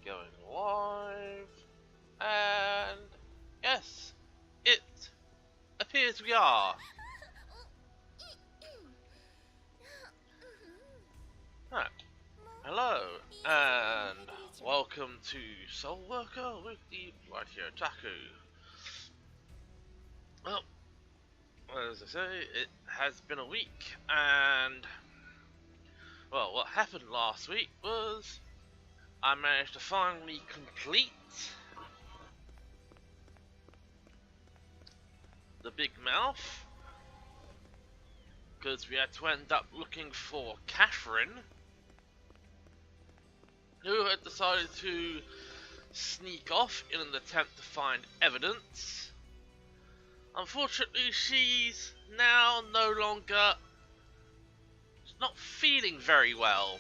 going live, and yes, it appears we are. Right. Hello, and welcome to Soul Worker with the Right Here Taku. Well, as I say, it has been a week, and well, what happened last week was I managed to finally complete the Big Mouth, because we had to end up looking for Catherine, who had decided to sneak off in an attempt to find evidence. Unfortunately, she's now no longer not feeling very well,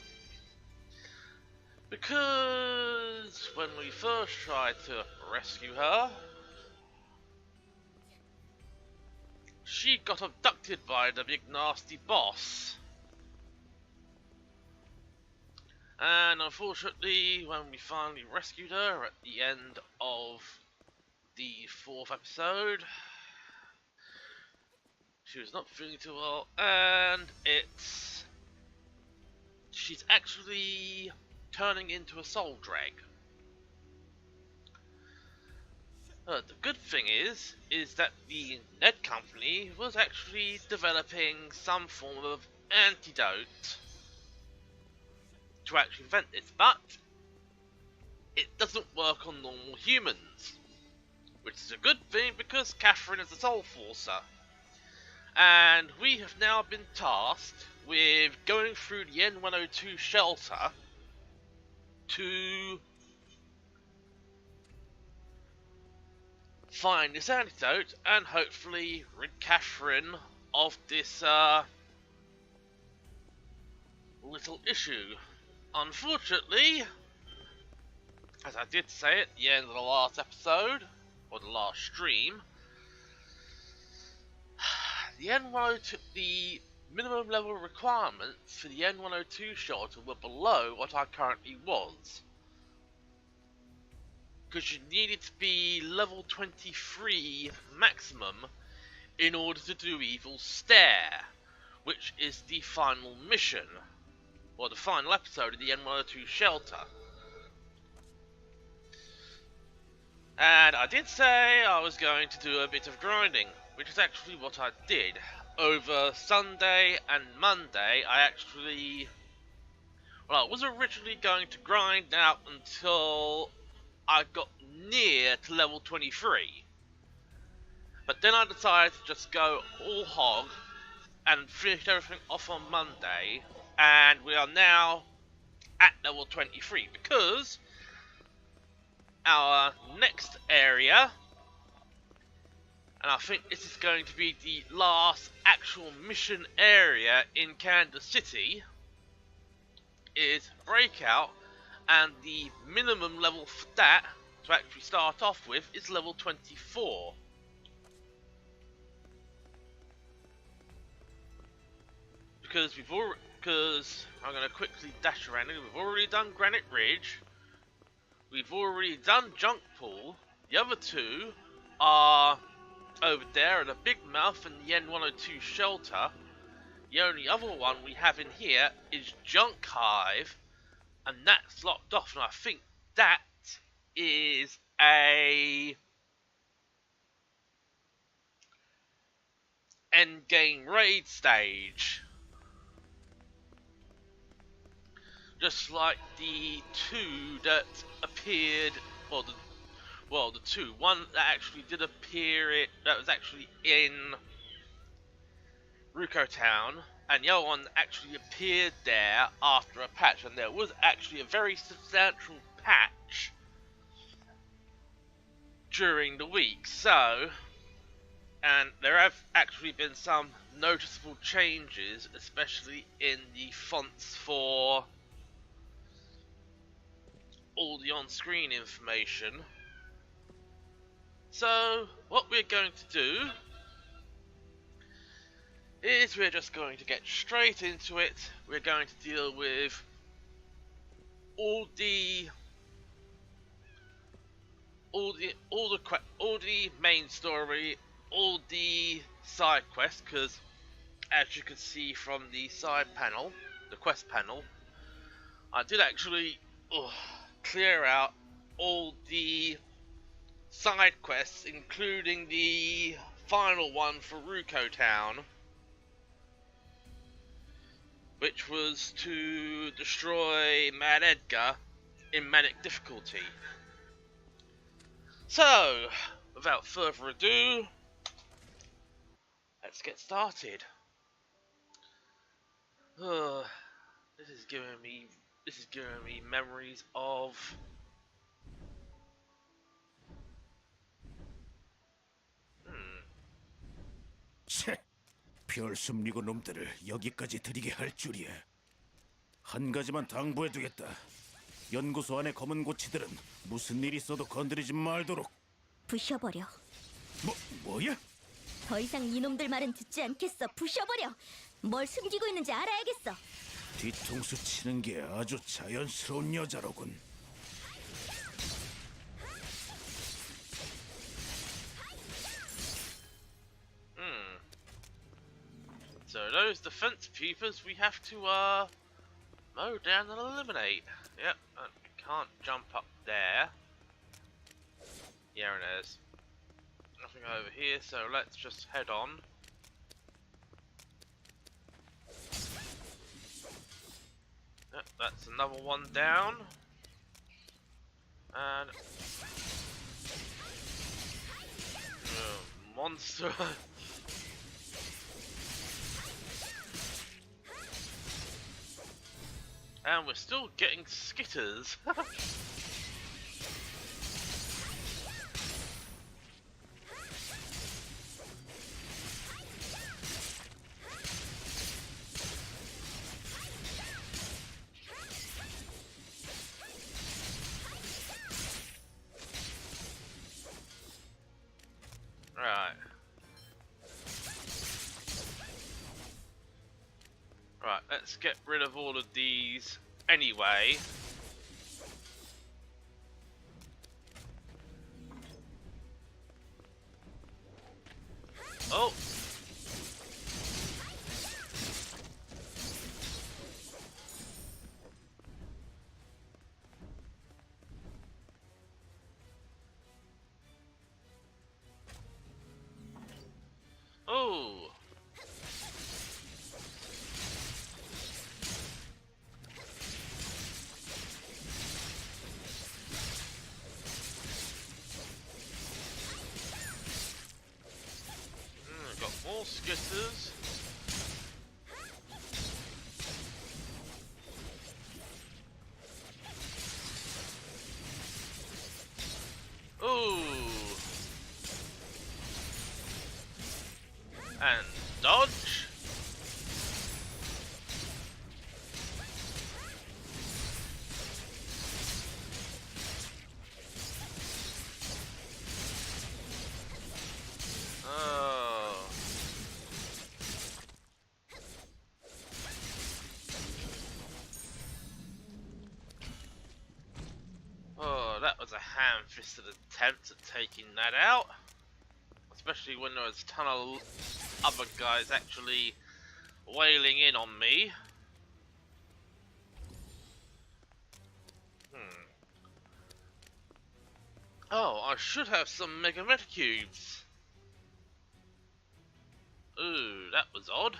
because when we first tried to rescue her, she got abducted by the big nasty boss. And unfortunately, when we finally rescued her at the end of the 4th episode, she was not feeling too well, and she's actually turning into a soul drag. The good thing is that the Ned Company was actually developing some form of antidote to actually prevent this, but it doesn't work on normal humans, which is a good thing because Catherine is a soul forcer, and we have now been tasked with going through the N102 shelter to find this antidote and hopefully rid Catherine of this little issue. Unfortunately, as I did say at the end of the last episode, or the last stream, the N102, the minimum level requirements for the N102 shelter were below what I currently was. Because you needed to be level 23 maximum in order to do Evil Stare, which is the final mission, or the final episode of the N102 shelter. And I did say I was going to do a bit of grinding, which is actually what I did. Over Sunday and Monday, I was originally going to grind out until I got near to level 23. But then I decided to just go all hog and finish everything off on Monday, and we are now at level 23 because our next area, and I think this is going to be the last actual mission area in Kansas City, is Breakout, and the minimum level for that to actually start off with is level 24. Because I'm going to quickly dash around it. We've already done Granite Ridge. We've already done Junk Pool. The other two are over there at the Big Mouth and the N102 shelter. The only other one we have in here is Junk Hive, and that's locked off, and I think that is a endgame raid stage. Just like the two that appeared, the two. One that actually did appear, that was actually in Ruko Town, and the other one actually appeared there after a patch, and there was actually a very substantial patch during the week. So, and there have actually been some noticeable changes, especially in the fonts for all the on-screen information. So what we're going to do is we're just going to get straight into it. We're going to deal with all the all the main story, all the side quests. Because as you can see from the side panel, the quest panel, I did actually clear out all the side quests, including the final one for Ruko Town, which was to destroy Mad Edgar in Manic difficulty. So, without further ado, let's get started. This is giving me memories of 채, 별 숨리고 놈들을 여기까지 들이게 할 줄이야. 한 가지만 당부해두겠다. 연구소 안의 검은 고치들은 무슨 일 있어도 건드리지 말도록. 부셔버려. 뭐야? 더 이상 이놈들 말은 듣지 않겠어. 부셔버려. 뭘 숨기고 있는지 알아야겠어. 뒤통수 치는 게 아주 자연스러운 여자로군. So those defense peepers we have to mow down and eliminate. Yep, can't jump up there. Yeah, it is. Nothing over here, so let's just head on. Yep, that's another one down. And monster. And we're still getting skitters. Right, let's get rid of all of these anyway. Oh! Oh! Got more skitters. Ooh. And dodge. That was a ham-fisted attempt at taking that out, especially when there was a ton of other guys actually wailing in on me. Oh, I should have some Mega Metacubes. Ooh, that was odd.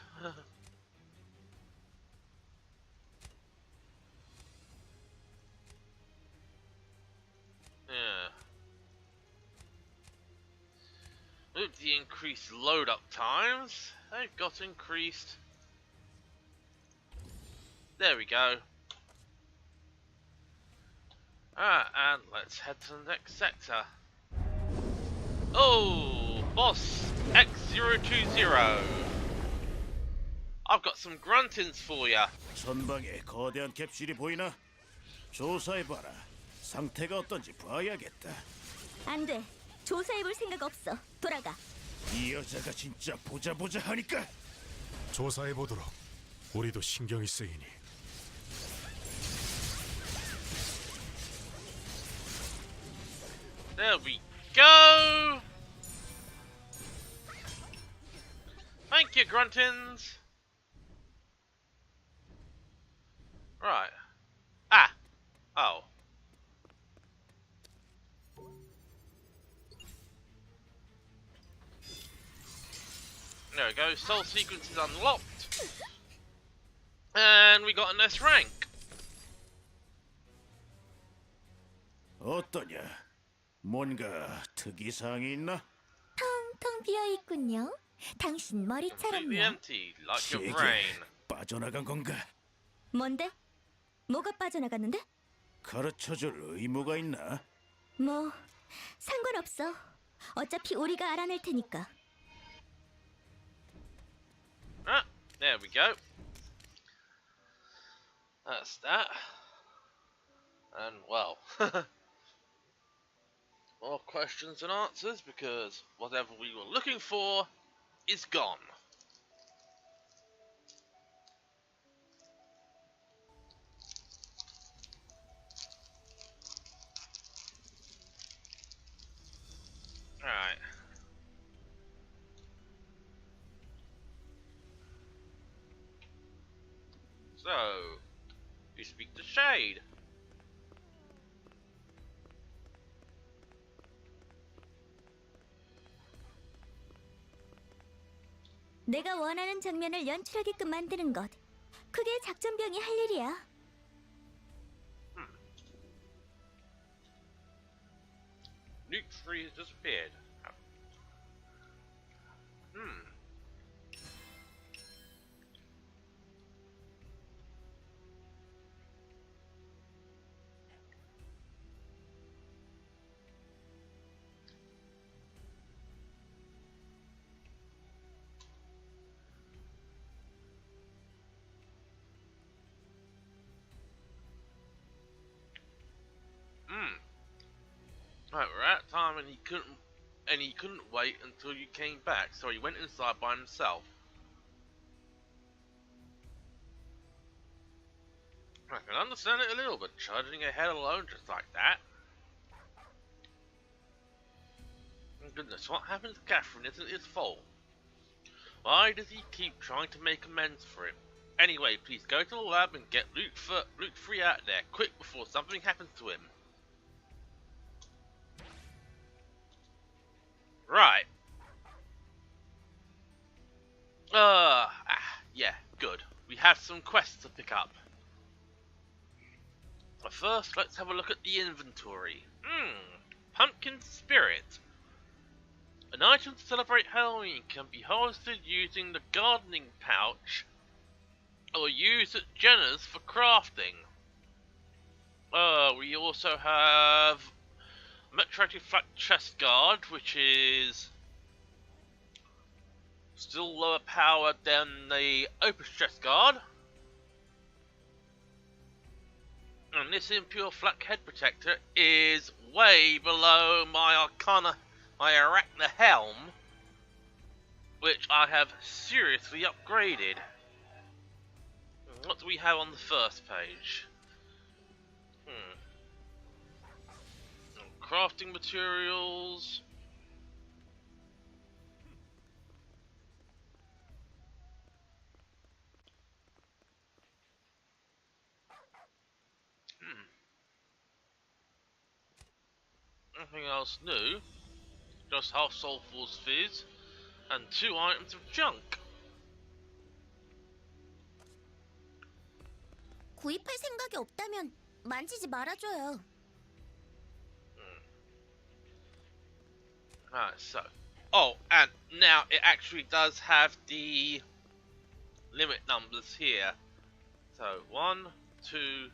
Yeah. With the increased load up times, they've got increased. There we go. And let's head to the next sector. Oh, boss X020. I've got some gruntings for ya. 전방에 거대한 캡슐이 보이나? 조사해봐라. 상태가 어떤지 봐야겠다. 안 돼. 조사해볼 생각 없어. 돌아가. 이 여자가 진짜 보자 하니까. 조사해보도록. 우리도 신경이 쓰이니. There we go! Thank you, Gruntins! Right. Ah! Oh. There we go, soul sequence is unlocked. And we got an S rank. 어떠냐? 뭔가 특이사항이 있나? 텅텅 비어 있군요. 당신 Completely 머리처럼요. empty, like your 시에게 brain. 빠져나간 건가? 뭔데? 뭐가 빠져나갔는데? 가르쳐줄 의무가 있나? 뭐 상관없어. 어차피 우리가 알아낼 테니까. Ah, there we go. That's that. And well, more questions and answers because whatever we were looking for is gone. Alright. So, you speak to Shade. 내가 원하는 장면을 연출하게끔 만드는 것. 그게 작전병이 할 일이야. Nuke 3 has disappeared. Hmm. Right, we're at time and he couldn't wait until you came back, so he went inside by himself. I can understand it a little, but charging ahead alone just like that. Oh goodness, what happened to Catherine isn't his fault. Why does he keep trying to make amends for it? Anyway, please go to the lab and get Luke 3 out there, quick before something happens to him. Right. Yeah, good. We have some quests to pick up. But first, let's have a look at the inventory. Pumpkin Spirit. An item to celebrate Halloween can be harvested using the gardening pouch or used at Jenna's for crafting. We also have Metroactive Flat Chest Guard, which is still lower power than the Opus Chest Guard. And this Impure Flak Head Protector is way below my Arachna Helm, which I have seriously upgraded. What do we have on the first page? Crafting materials. Nothing else new. Just half Soulful's Fizz and 2 items of junk. 구입할 생각이 없다면 만지지 말아줘요. Alright, so. Oh, and now it actually does have the limit numbers here. So, 1, 2,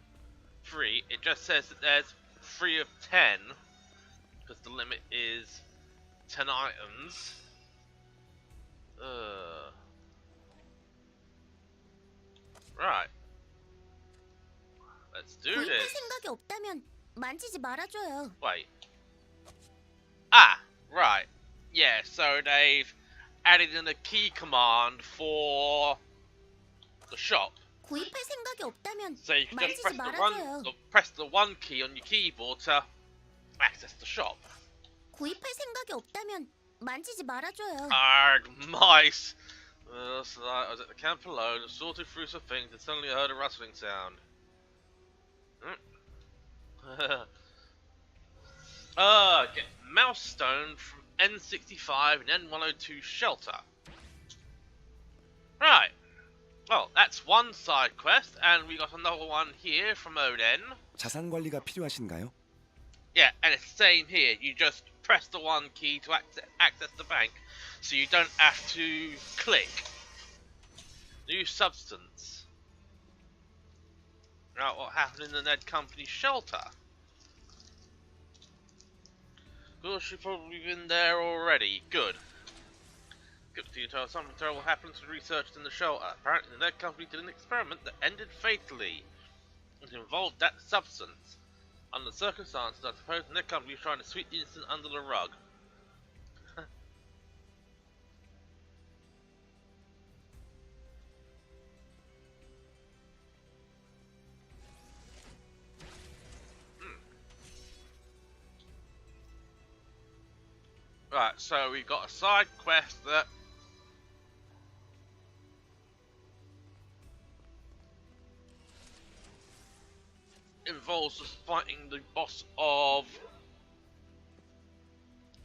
3. It just says that there's 3 of 10. Because the limit is 10 items. Right. Let's do 구입할 this. 생각이 없다면 만지지 말아줘요. Wait. Ah, right. Yeah, so they've added in a key command for the shop. 구입할 생각이 없다면 So you can just 만지지 말아줘요. press the one key on your keyboard to access the shop. 구입할 생각이 없다면 만지지 말아줘요. Arg, mice! So I was at the camp alone and sorted through some things and suddenly I heard a rustling sound. Get mouse stone from N65 and N102 shelter. Right. Well, that's one side quest, and we got another one here from Oden. 자산 관리가 필요하신가요? Yeah, and it's the same here. You just press the one key to access the bank, so you don't have to click. New substance. Now, what happened in the Ned Company shelter? Well, she's probably been there already. Good. Good to tell something terrible happened to researchers in the shelter. Apparently, the Ned Company did an experiment that ended fatally. It involved that substance. Under the circumstances, I suppose the Ned Company was trying to sweep the incident under the rug. Right, so we've got a side quest that involves us fighting the boss of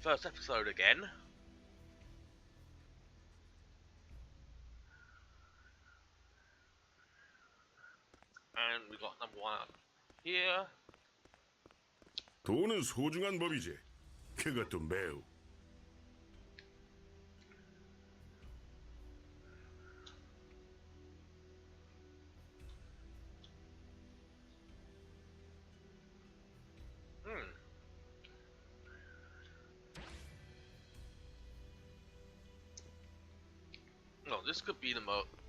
first episode again. And we got number one here. 돈은 소중한 법이지. 그것도 매우. Well, this could be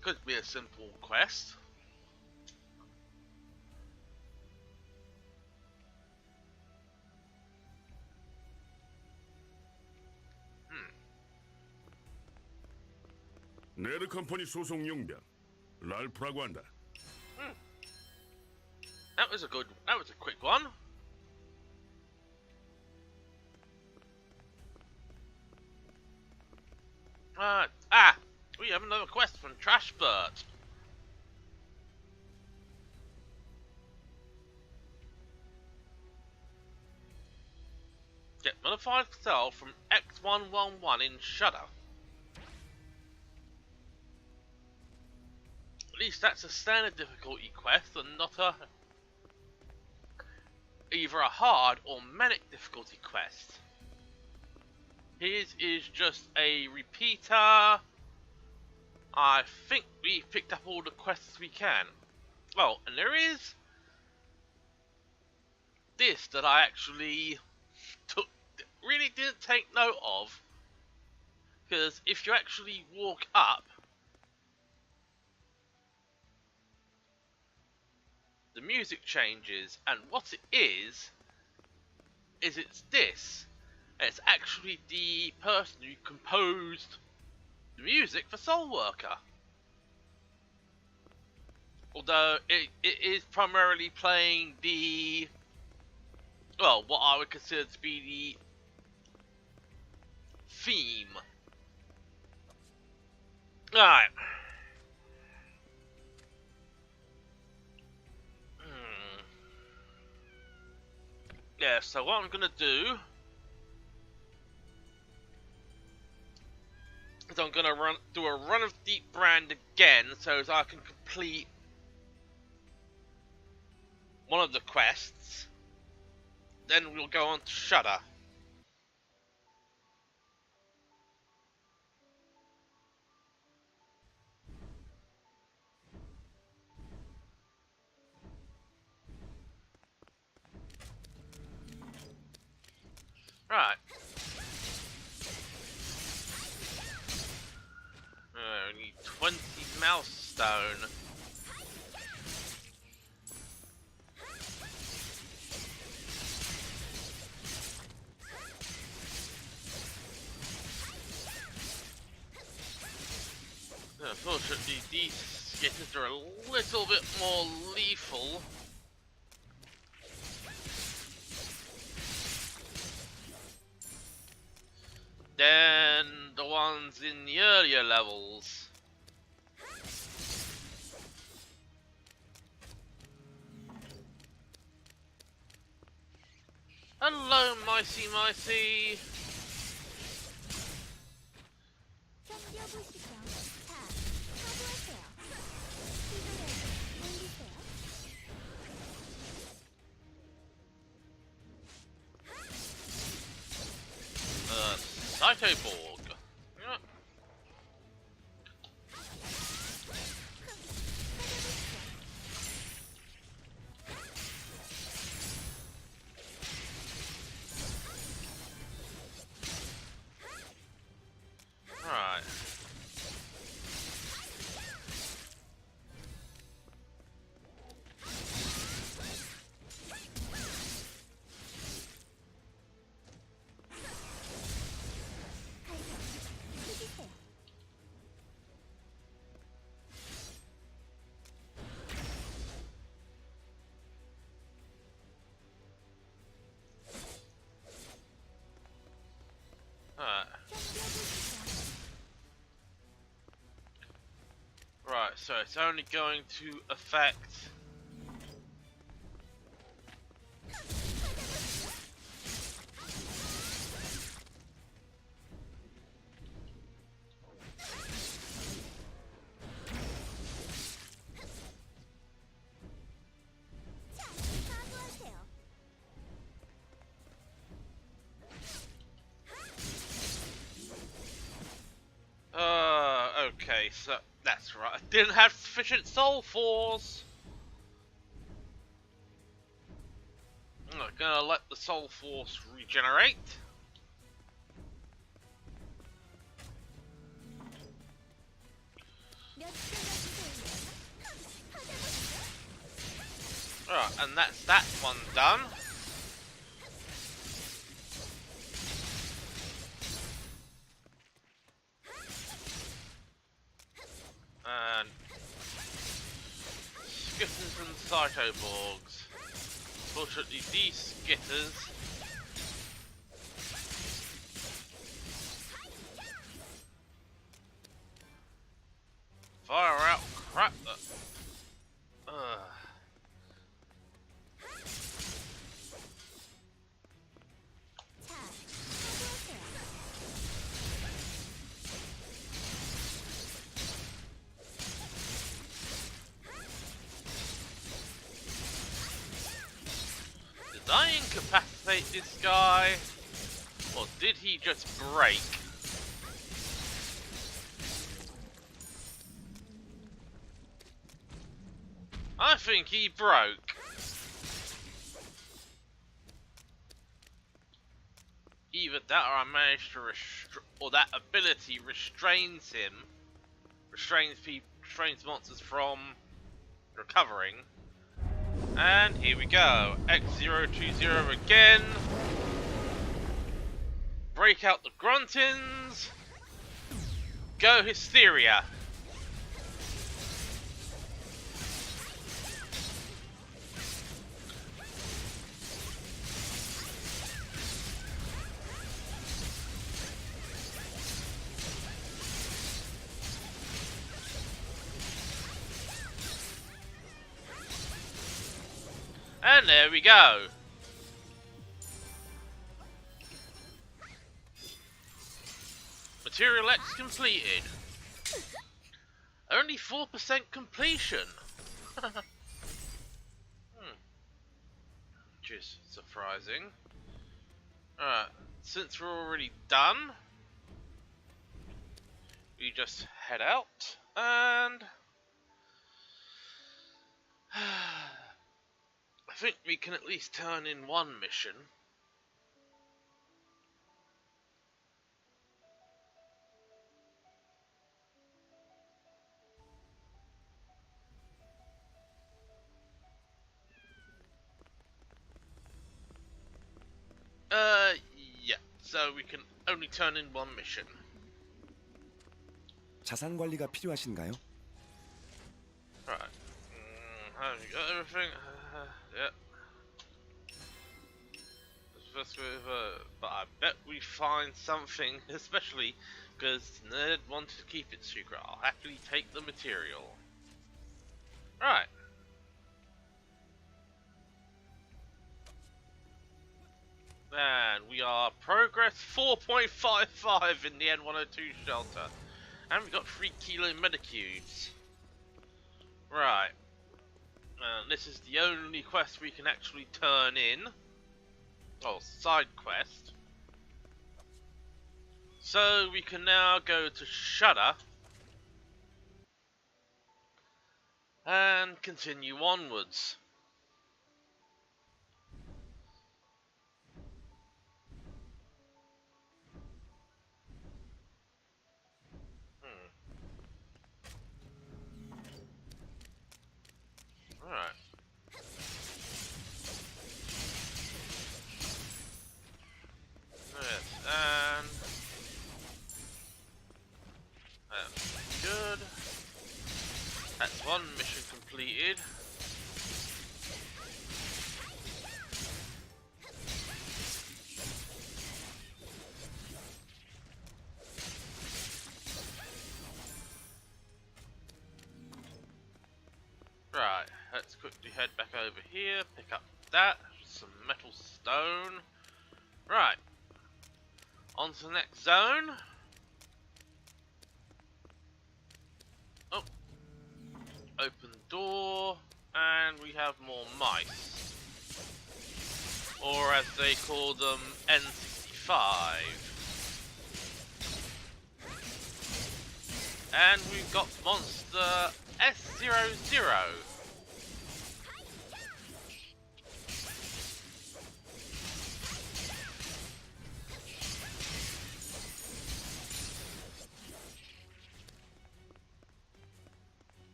could be a simple quest. 네드 컴퍼니 소속 용병 랄프라고 한다. That was a quick one. We have another quest from Trashbert. Get modified cell from X111 in Shudder. At least that's a standard difficulty quest and not either a hard or manic difficulty quest. His is just a repeater. I think we've picked up all the quests we can. Oh, and there is this that I actually really didn't take note of. Because if you actually walk up, the music changes, and what it is it's this. It's actually the person who composed the music for Soul Worker. Although it is primarily playing the, well, what I would consider to be the theme. Alright. Yeah, so what I'm gonna do is I'm gonna do a run of Deep Brand again, so as I can complete one of the quests. Then we'll go on to Shudder. Right. We need 20 mouse stone. Unfortunately, these skitters are a little bit more lethal. than the ones in the earlier levels. Hello, Micey Micey. 견뎌보시죠. 자, 사고하세요. 이번에 올리세요. Cytoborg. Yeah. Alright. 찾으세요. Alright. 견뎌보시죠. Right, so it's only going to affect 자, 사고하세요. okay, so that's right. I didn't have sufficient soul force. I'm not gonna let the soul force regenerate. 몇 개가 주세요. Alright, and that's that one done. And Skitters and Cytoborgs. Fortunately, these Skitters fire out crap that. 자, 사고하세요. Did I incapacitate this guy? Or did he just break? I think he broke. Either that or I managed to or that ability restrains him. Restrains monsters from recovering. And here we go. X020 again. Break out the Gruntins. Go Hysteria. And there we go. Material X completed. Only 4% completion. Which is surprising. Alright, since we're already done, we just head out and I think we can at least turn in one mission. Yeah, so we can only turn in one mission. 자산 관리가 필요하신가요? Right. Have you got everything? Yeah. but I bet we find something, especially because Ned wanted to keep it secret. I'll happily take the material. Right. And we are progress 4.55 in the N102 shelter. And we got 3 kilo metacubes. Right. And this is the only quest we can actually turn in. Oh, side quest. So we can now go to Shudder and continue onwards. Alright. Yes, and that's good. That's one mission completed. Right, let's quickly head back over here, pick up that, some metal stone. Right, on to the next zone. Oh, open door, and we have more mice. Or as they call them, N65. And we've got monster S00.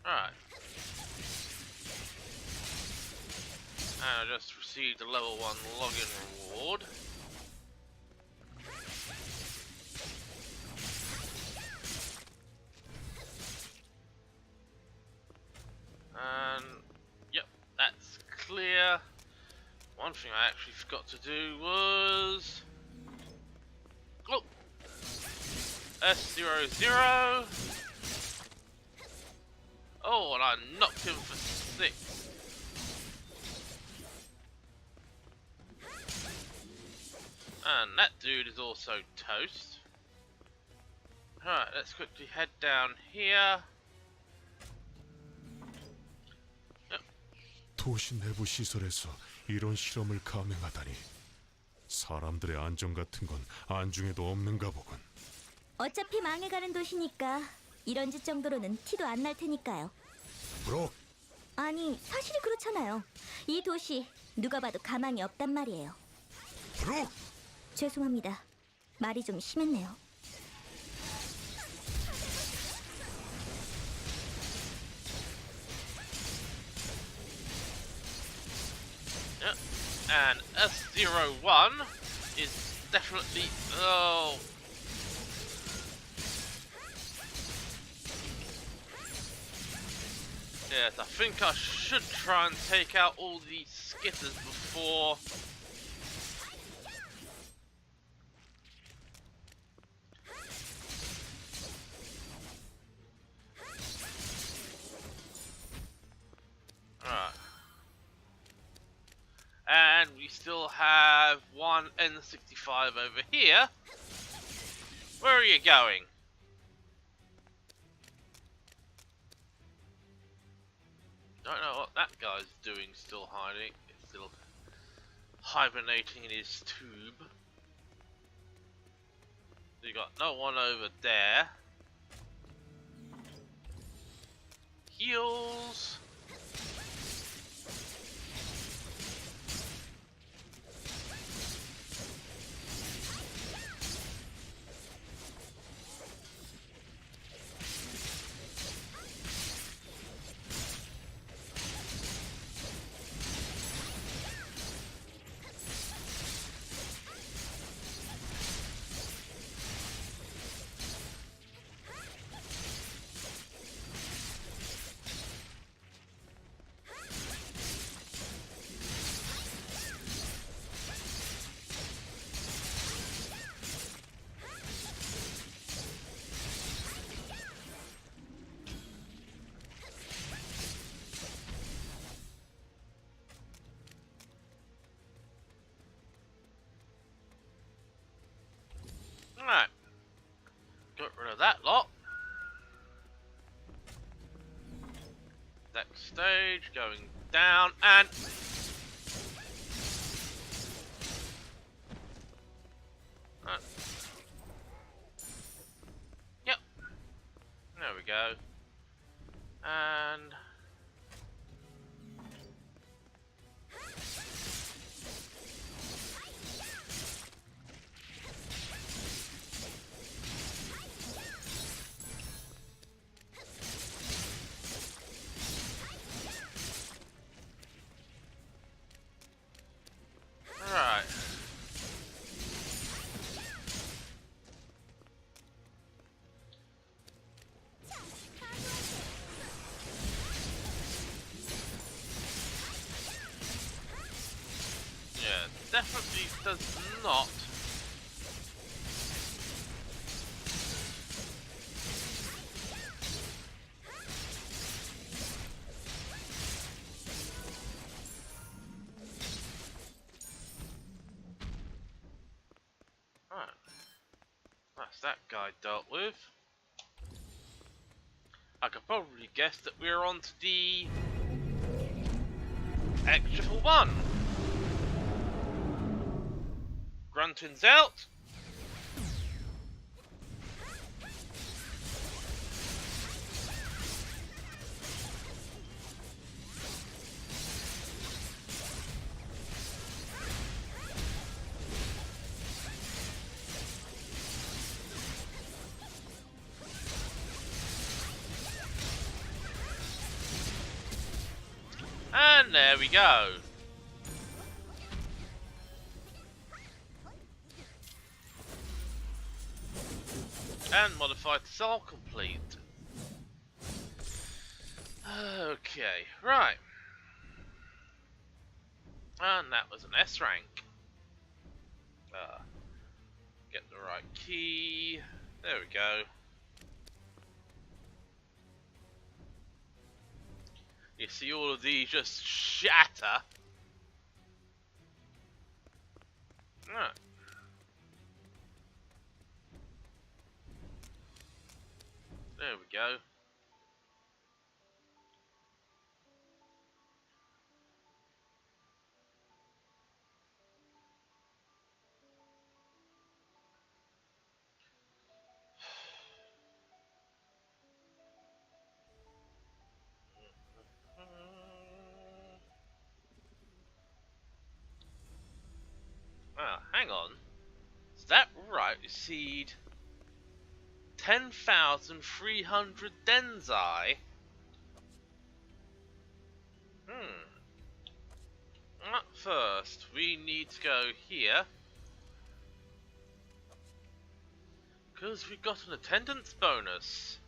Alright. And I just received a level 1 login reward. And yep, that's clear. One thing I actually forgot to do was S00. Oh, and I knocked him for 6. And that dude is also toast. Alright, let's quickly head down here. 도시 내부 시설에서 이런 실험을 감행하다니. 사람들의 안전 같은 건 안중에도 없는가 보군. 어차피 망해가는 도시니까 이런 짓 정도로는 티도 안 날 테니까요. 브록, 아니, 사실이 그렇잖아요. 이 도시 누가 봐도 가망이 없단 말이에요. 브록! 죄송합니다. 말이 좀 심했네요. Yep. And S01 is definitely... Oh... Yes, I think I should try and take out all these skitters before... Alright. And we still have one N65 over here. Where are you going? Don't know what that guy's doing, still hiding. It's still hibernating in his tube. You got no one over there. Heals. damage, going down, and... Yep. There we go. And... Alright. Yeah, definitely does not. Alright. That's that guy dealt with. I could probably guess that we're on to the extra for one. Grunting's out. And there we go. And modified cell complete. Okay, right. And that was an S rank. Get the right key. There we go. You see all of these just shatter. Right. There we go. Ah, hang on. Is that right? We seed 10,300 Denzai. At first, we need to go here. Because we got an attendance bonus.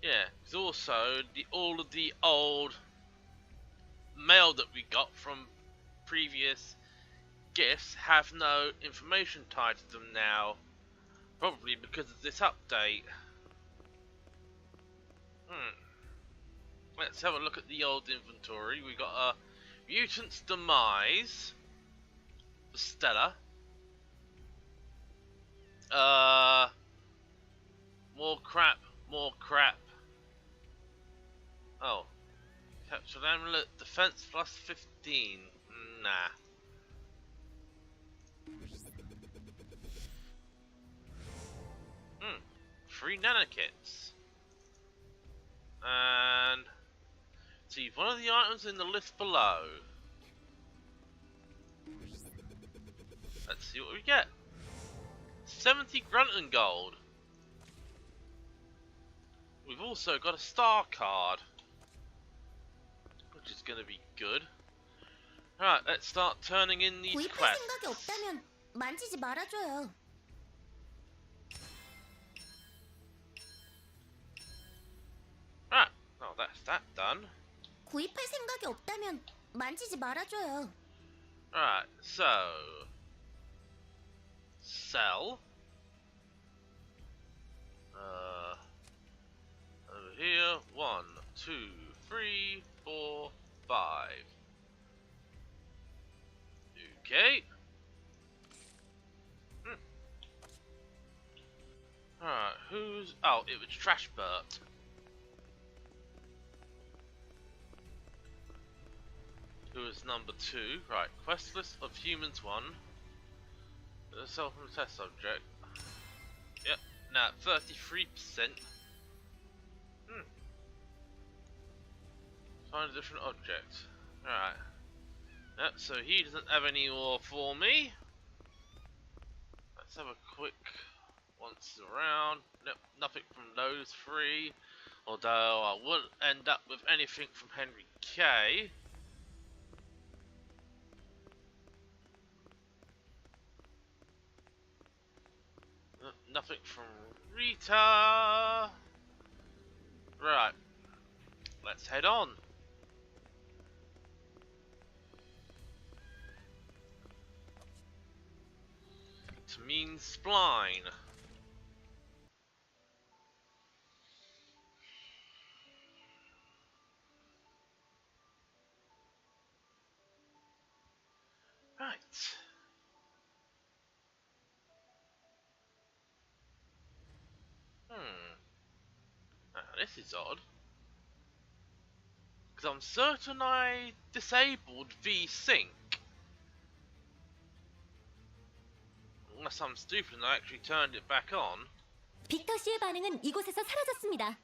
Yeah, because also all of the old mail that we got from previous gifts have no information tied to them now. Probably because of this update. Let's have a look at the old inventory. We got a Mutant's Demise for Stella. More crap, more crap. Oh. Captured amulet, defense plus 15. Nah. Free nanokits. And see one of the items in the list below. Let's see what we get. 70 grunt and gold. We've also got a star card, which is going to be good. Alright, let's start turning in these 구입할 quests. 생각이 없다면 만지지 말아줘요. Right, oh, that's that done. 구입할 생각이 없다면 만지지 말아줘요. Alright, so sell. Over here, 1, 2, 3, 4, 5. Okay. Alright, who's... Oh, it was Trash Bert. was number 2. Right, quest list of humans 1. Self from the test subject. Yep, now 33%. Find a different object. Alright. Yep, so he doesn't have any more for me. Let's have a quick once around. Nope, nothing from those 3. Although I wouldn't end up with anything from Henry K. Nothing from Rita. Right, let's head on. To mean spline. Right. This is odd. Because I'm certain I disabled V-Sync. Unless I'm stupid and I actually turned it back on. 빅터 씨의 반응은 이곳에서 사라졌습니다.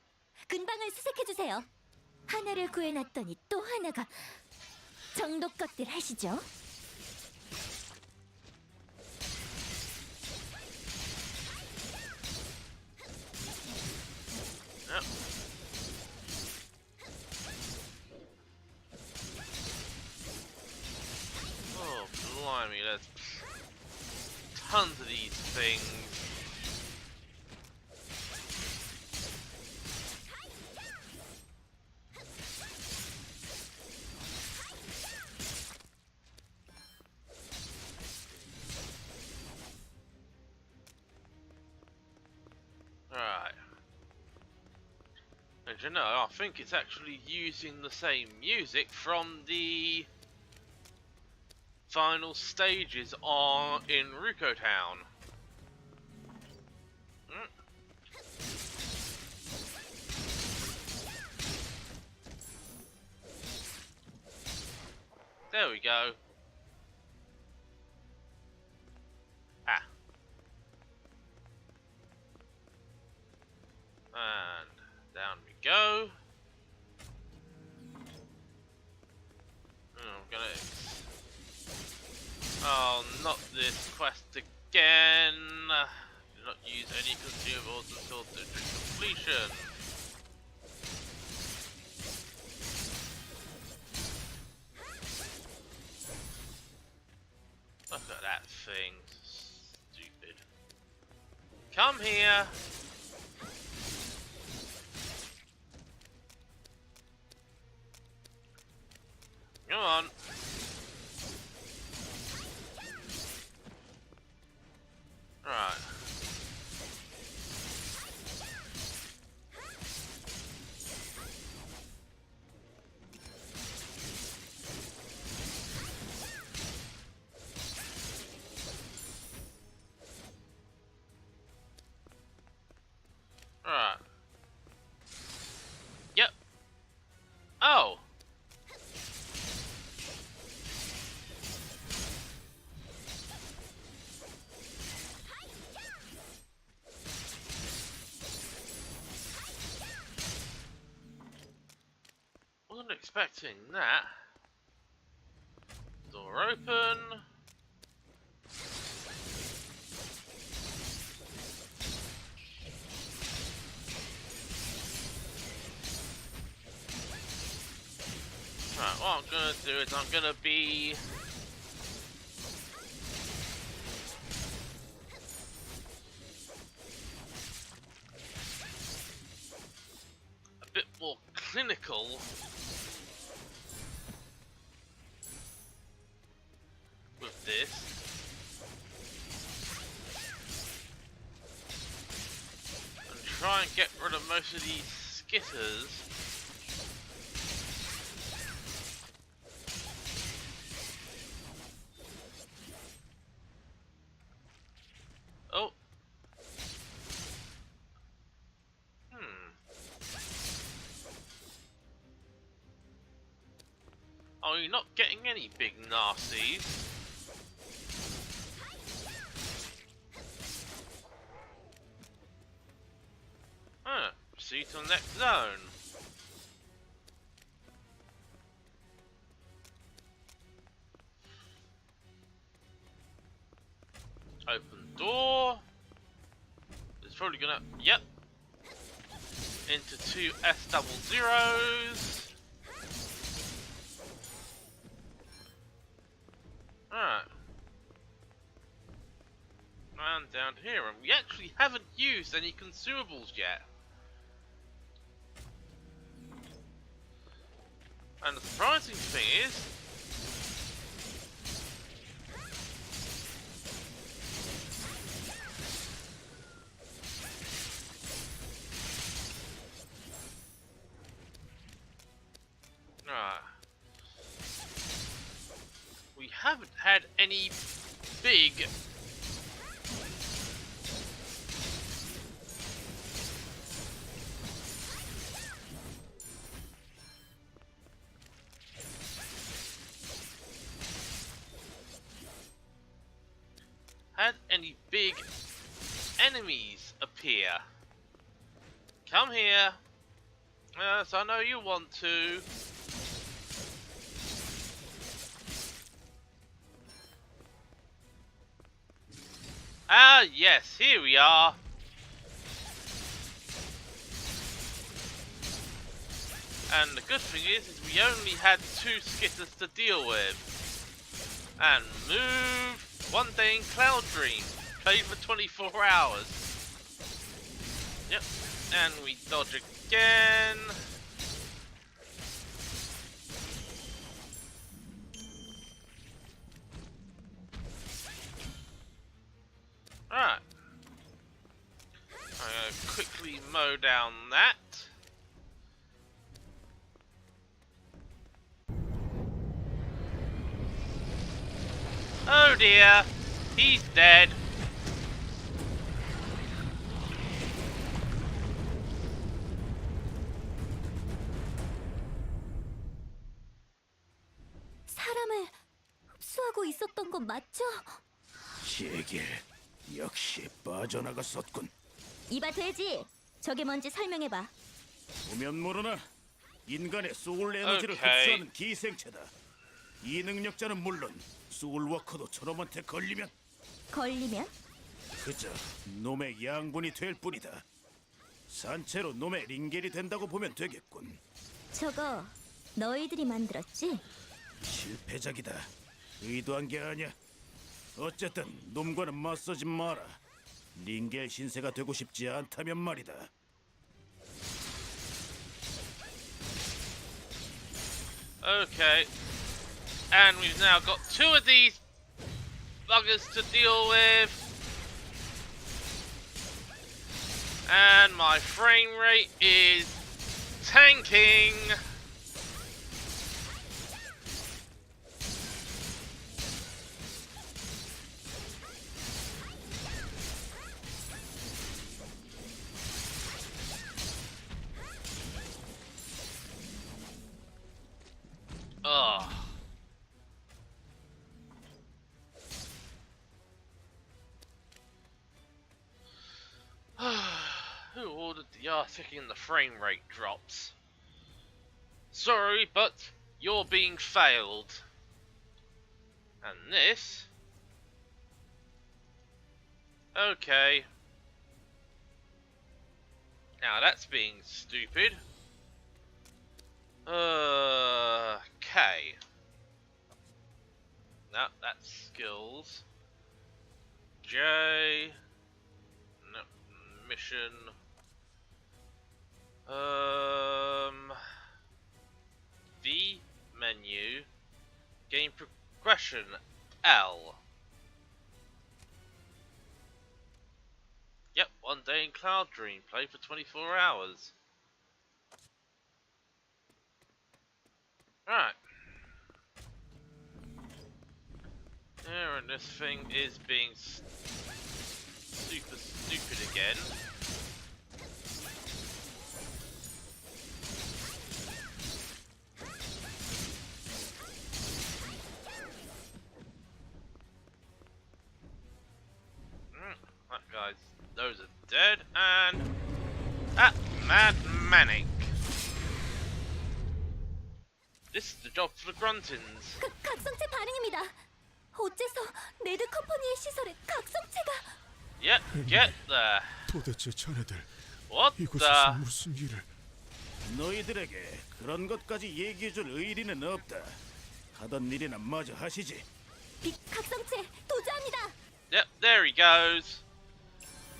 근방을 수색해주세요. 하나를 구해놨더니 또 하나가 정도 것들 하시죠. Yep. Oh, blimey, there's tons of these things. Right. And you know, I think it's actually using the same music from the final stages in Ruko Town. There we go. Ah. And down we go. I'm gonna... Oh, not this quest again. Do not use any consumables until district completion. Look at that thing. Stupid. Come here. Come on. Right. Right. Yep. Oh. Wasn't expecting that. Door open. Right, what I'm gonna do is I'm gonna be a bit more clinical with this. And try and get rid of most of these skitters. Oh. Oh, you're not getting any big nasties. Huh. Proceed to the next zone. Open door. It's probably gonna... Yep. Into two S00s. Alright. And down here, and we actually haven't used any consumables yet. And the surprising thing is, we haven't had any big enemies appear. Come here. Yes, I know you want to. Ah, yes, here we are. And the good thing is we only had 2 skitters to deal with. And move. One day in Cloud Dream. Play for 24 hours. Yep. And we dodge again. Alright. I'm gonna quickly mow down that. Oh dear, he's dead. 사람을 흡수하고 있었던 건 맞죠? 제길 역시 빠져나갔었군. 이봐 돼지, 저게 뭔지 설명해봐. 보면 모르나 인간의 소울 에너지를 오케이. 흡수하는 기생체다. 이 능력자는 물론 소울워커도 저놈한테 걸리면 그저 놈의 양분이 될 뿐이다. 산채로 놈의 링겔이 된다고 보면 되겠군. 저거 너희들이 만들었지? 실패작이다. 의도한 게 아니야. 어쨌든 놈과는 맞서지 마라. 링겔 신세가 되고 싶지 않다면 말이다. Okay. And we've now got 2 of these buggers to deal with. And my frame rate is tanking. Ugh. Who ordered the Arctic and the frame rate drops? Sorry, but you're being failed. And this? Okay. Now that's being stupid. Okay. No, that's skills. J. No, mission. V menu. Game progression. L. Yep, one day in Cloud Dream. Play for 24 hours. Alright. There, and this thing is being super stupid again. This is the job for the Gruntins. 각성체 반응입니다. 어째서 네드 컴퍼니의 시설에 각성체가? Yep, get there. 도대체 자네들 What 이곳에서 the? 무슨 일을? 너희들에게 그런 것까지 얘기해줄 의리는 없다. 하던 일이나 마저 하시지. 각성체 도주합니다. Yep, there he goes.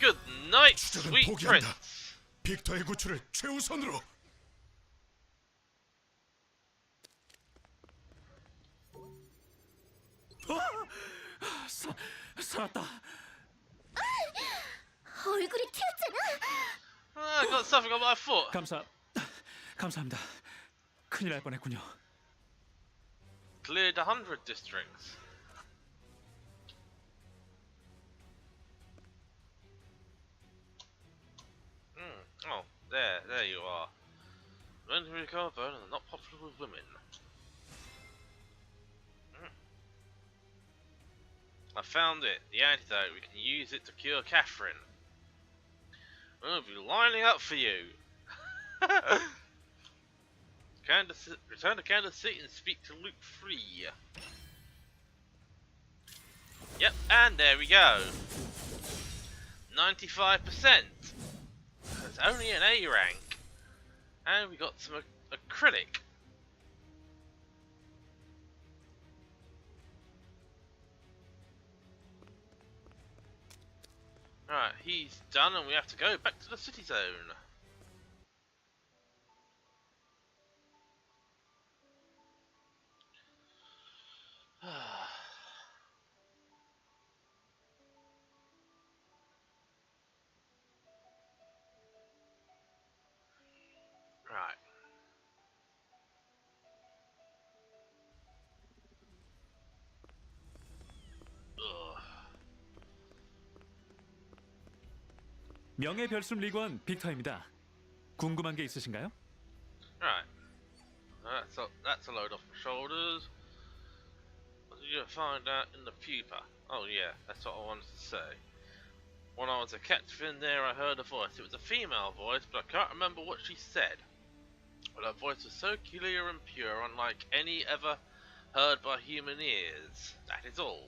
Good night, 추적은 sweet 포기한다. prince. 빅터의 구출을 최우선으로. 살았다. 얼굴이 튀었잖아. I got something on my foot. 감사합니다. 큰일 날 뻔했군요. Cleared 100 districts. Oh, there you are. Learn to recover bone and not popular with women. I found it, the antidote. We can use it to cure Catherine. We'll be lining up for you. Return to Kansas City and speak to Luke 3. Yep, and there we go. 95%. It's only an A rank. And we got some acrylic. Alright, he's done and we have to go back to the city zone. Right. Ugh. 명예별숨 리관 빅터입니다. 궁금한 게 있으신가요? Right. That's a load off my shoulders. What did you find out in the pupa? Oh yeah, that's what I wanted to say. When I was a Catherine there, I heard a voice. It was a female voice, but I can't remember what she said. But her voice was so clear and pure, unlike any ever heard by human ears. That is all.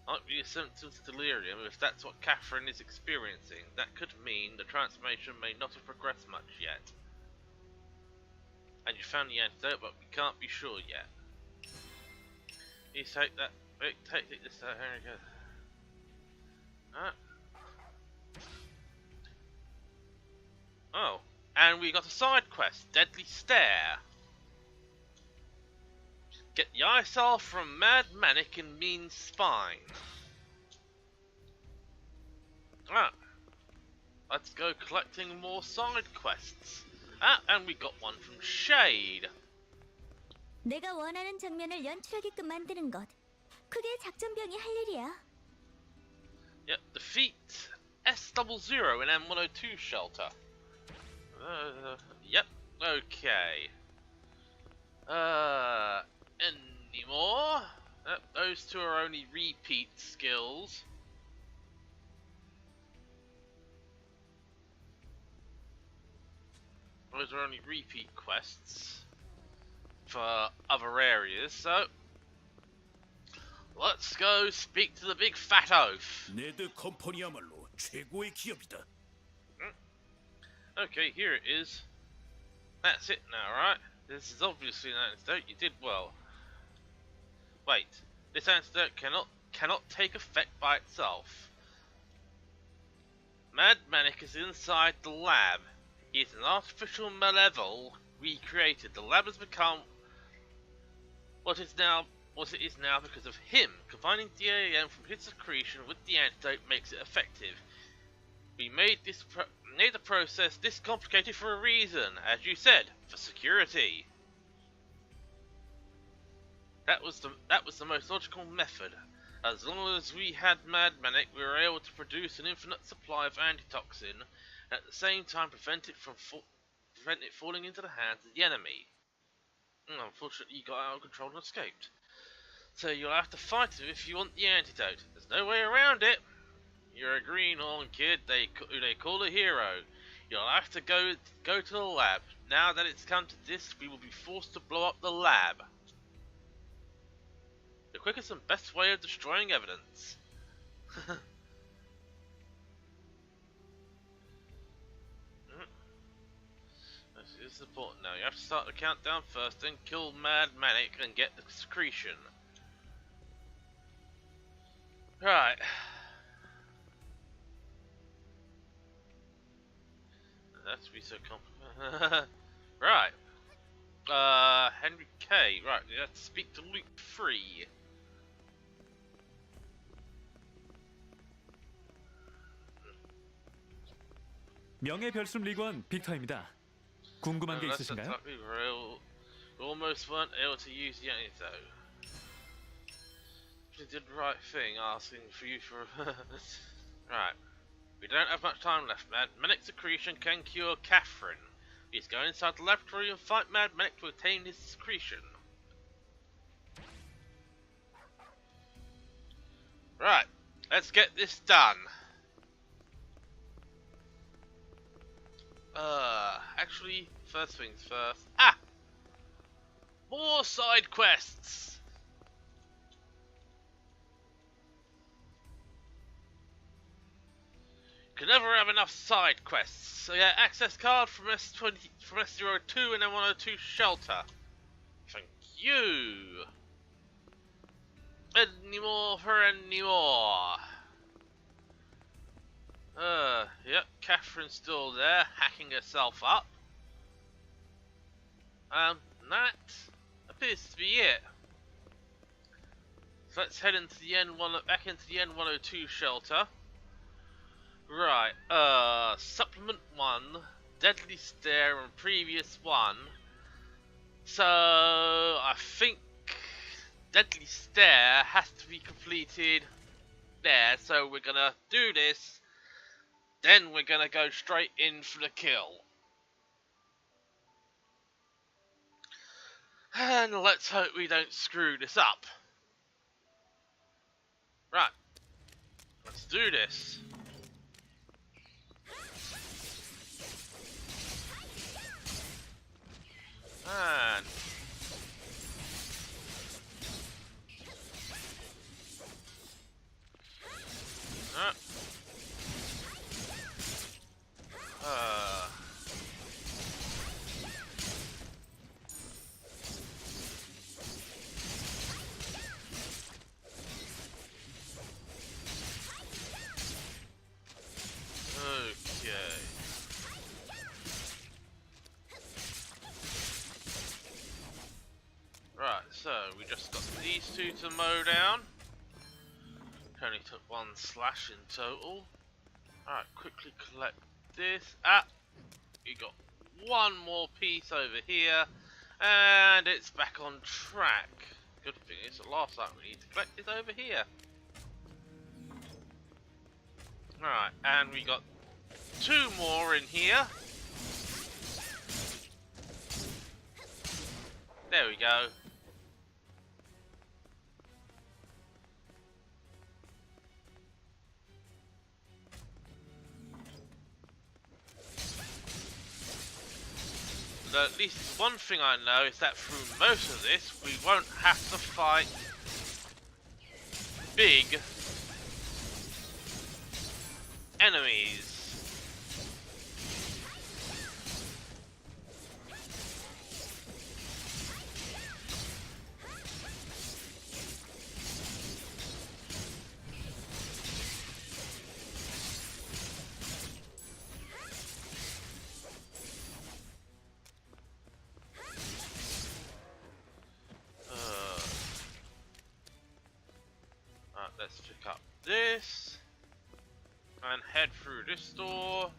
Might be a symptoms of delirium if that's what Catherine is experiencing. That could mean the transformation may not have progressed much yet. And you found the antidote, but we can't be sure yet. You take that. Wait, take this out. Here we go. Alright. Oh, and we got a side quest, Deadly Stare. Get the eye cell from Mad Manic and Mean Spine. Ah, let's go collecting more side quests. Ah, and we got one from Shade. 내가 원하는 장면을 연출하게끔 만드는 것. 그게 작전병이 할 일이야. Yep, defeat S00 in M102 shelter. Yep, okay. Any more? Those two are only repeat skills. Those are only repeat quests for other areas, so let's go speak to the big fat oaf. 네드 컴퍼니야말로 최고의 기업이다. Okay, here it is. That's it now, right? This is obviously an antidote. You did well. Wait, this antidote cannot take effect by itself. Mad Manic is inside the lab. He is an artificial malevolent recreated. The lab has become what it is now because of him. Combining DAM from his secretion with the antidote makes it effective. We made the process this complicated for a reason, as you said, for security. That was the most logical method. As long as we had Mad Manic, we were able to produce an infinite supply of antitoxin, and at the same time prevent it falling into the hands of the enemy. Unfortunately, you got out of control and escaped. So you'll have to fight him if you want the antidote. There's no way around it. You're a greenhorn kid who they call a hero. You'll have to go to the lab. now that it's come to this, we will be forced to blow up the lab. The quickest and best way of destroying evidence. This is important now. You have to start the countdown first, then kill Mad Manic and get the secretion. Right. That's be so complicated. Right. Henry K. Right, let's speak to Luke 3. 명예별숨 리그원 빅터입니다. 궁금한 게 있으신가요? Real. We almost weren't able to use the antidote. We did the right thing asking for you for... Right. We don't have much time left, Mad. Manic secretion can cure Catherine. Please go inside the laboratory and fight Mad Manic to obtain his secretion. Right. Let's get this done. Actually, first things first. More side quests! Can never have enough side quests. So yeah, access card from S02 and M102 shelter. Thank you! Any more for any more. Yep, Catherine's still there, hacking herself up. That appears to be it. So let's head into the back into the N102 shelter. Right, supplement 1, Deadly Stare and previous one. So, I think Deadly Stare has to be completed there, so we're gonna do this. Then we're gonna go straight in for the kill. And let's hope we don't screw this up. Right. Let's do this. And... Right, so we just got these two to mow down. Only took 1 slash in total. Alright, quickly collect this. We got 1 more piece over here, and it's back on track. Good thing is the last item we need to collect is over here. Alright, and we got 2 more in here. There we go. At least one thing I know is that through most of this we won't have to fight big enemies. Let's pick up this and head through this door.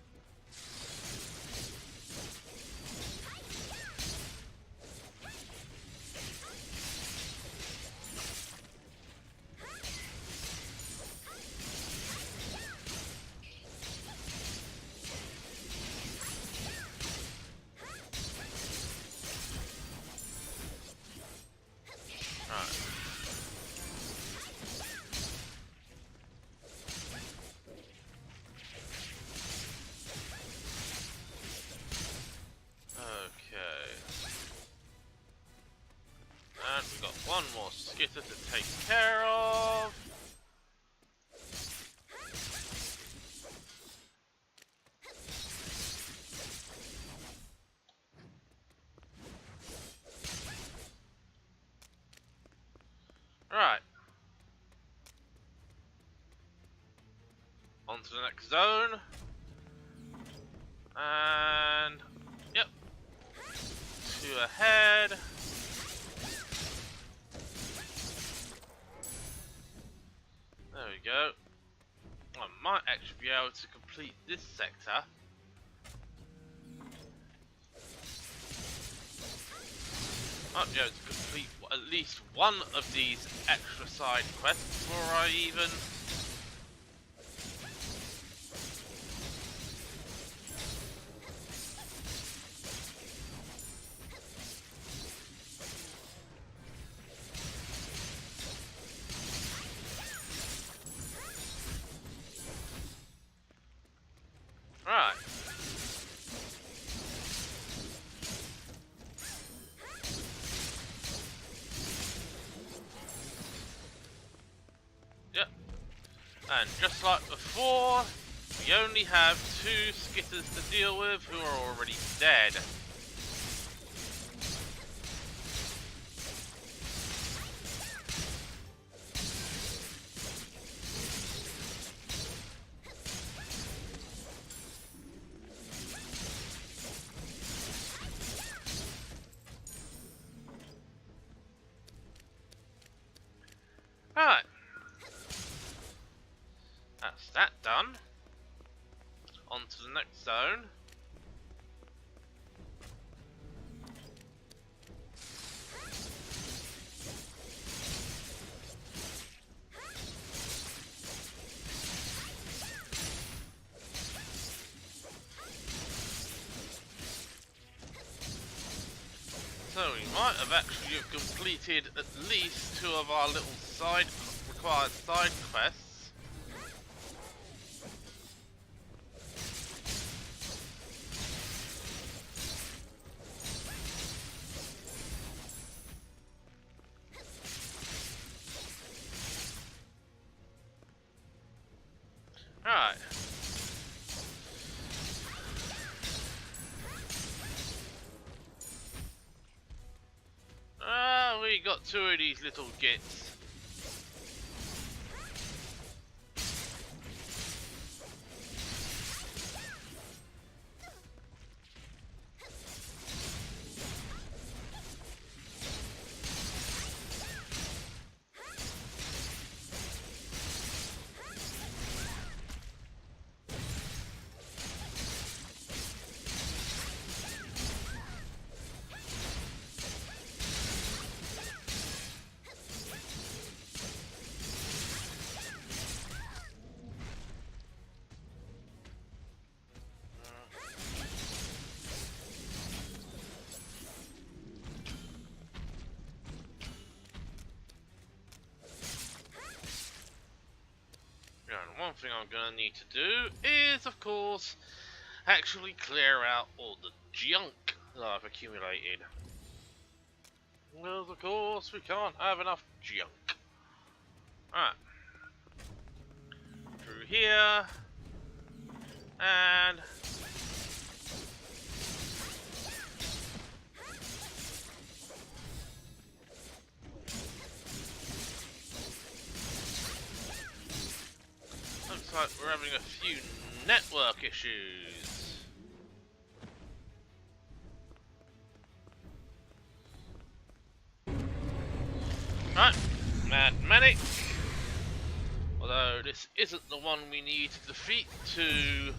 skitter to take care of. Right. On to the next zone. And yep. 2 ahead. There we go. I might actually be able to complete this sector. Might be able to complete at least one of these extra side quests before I even... Right. Yep. And just like before, we only have 2 skitters to deal with who are already dead. Right. That's that done. On to the next zone. So we might have actually completed at least 2 of our little required side quests. Right. We got 2 of these little gits. And one thing I'm going to need to do is, of course, actually clear out all the junk that I've accumulated. Well, of course, we can't have enough junk. Alright. Through here. And... looks like we're having a few network issues. Right, Mad Manic. Although this isn't the one we need to defeat to...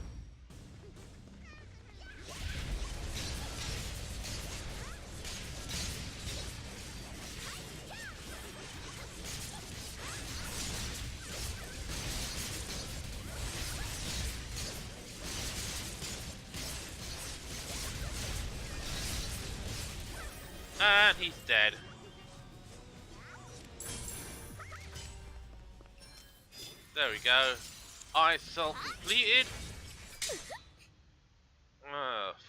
And he's dead. There we go. I self-completed.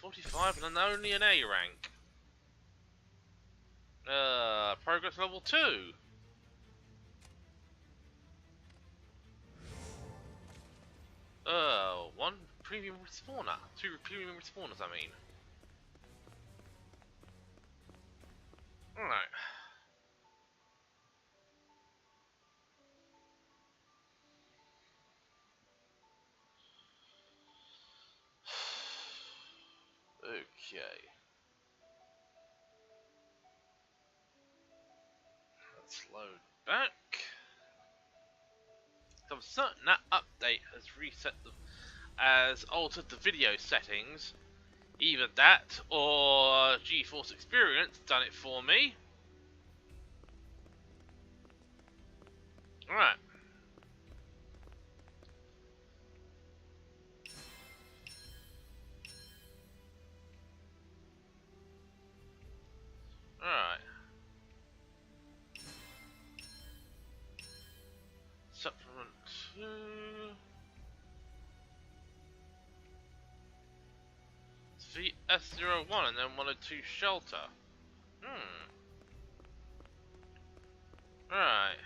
45 and only an A rank. Progress level 2. One premium respawner. Two premium respawners, I mean. Alright. Okay. Let's load back. I'm certain that update has reset the, has altered the video settings. Either that or GeForce Experience done it for me. Alright. Alright. Supplement 2. VS01 and then 102 shelter. Alright.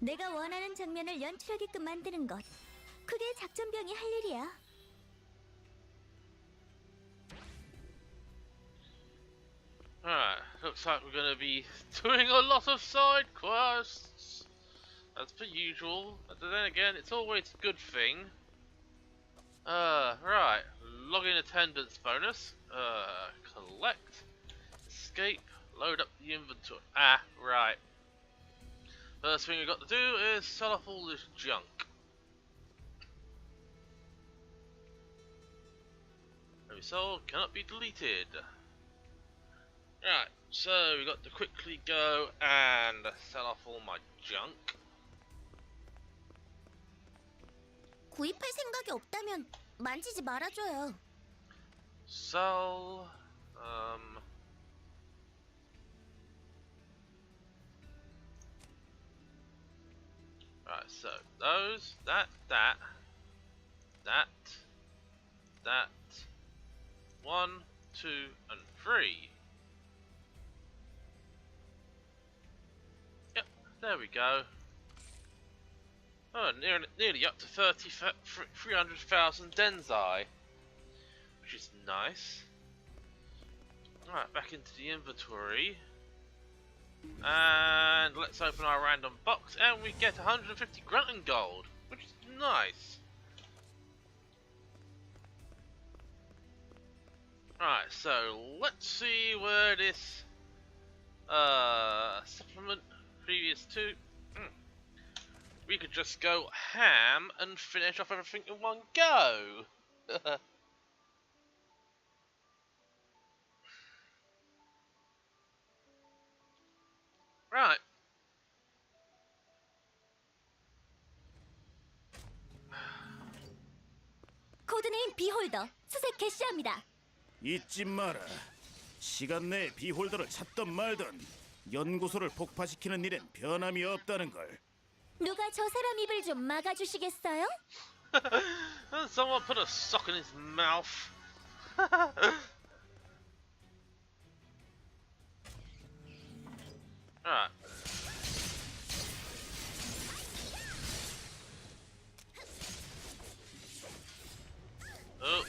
내가 원하는 장면을 연출하게끔 만드는 것. 그게 작전병이 할 일이야. Alright, looks like we're gonna be doing a lot of side quests. As per usual, but then again, it's always a good thing. Right, login attendance bonus. Collect, escape, load up the inventory. Ah, right. First thing we got to do is sell off all this junk. Every sold cannot be deleted. Right, so we got to quickly go and sell off all my junk. 구입할 생각이 없다면 만지지 말아줘요. Sell, right, so those, that, 1, 2, and 3. Yep, there we go. Oh, nearly up to 300,000 Denzai, which is nice. Alright, back into the inventory. And let's open our random box, and we get 150 Grunton gold, which is nice. Alright, so let's see where this supplement previous to. We could just go ham and finish off everything in one go. Right. 코드네임 비홀더 수색 개시합니다. 잊지 마라. 시간 내에 비홀더를 찾던 말던 연구소를 폭파시키는 일엔 변함이 없다는 걸. 누가 저 사람 입을 좀 막아주시겠어요? And someone put a sock in his mouth. Alright. Oh.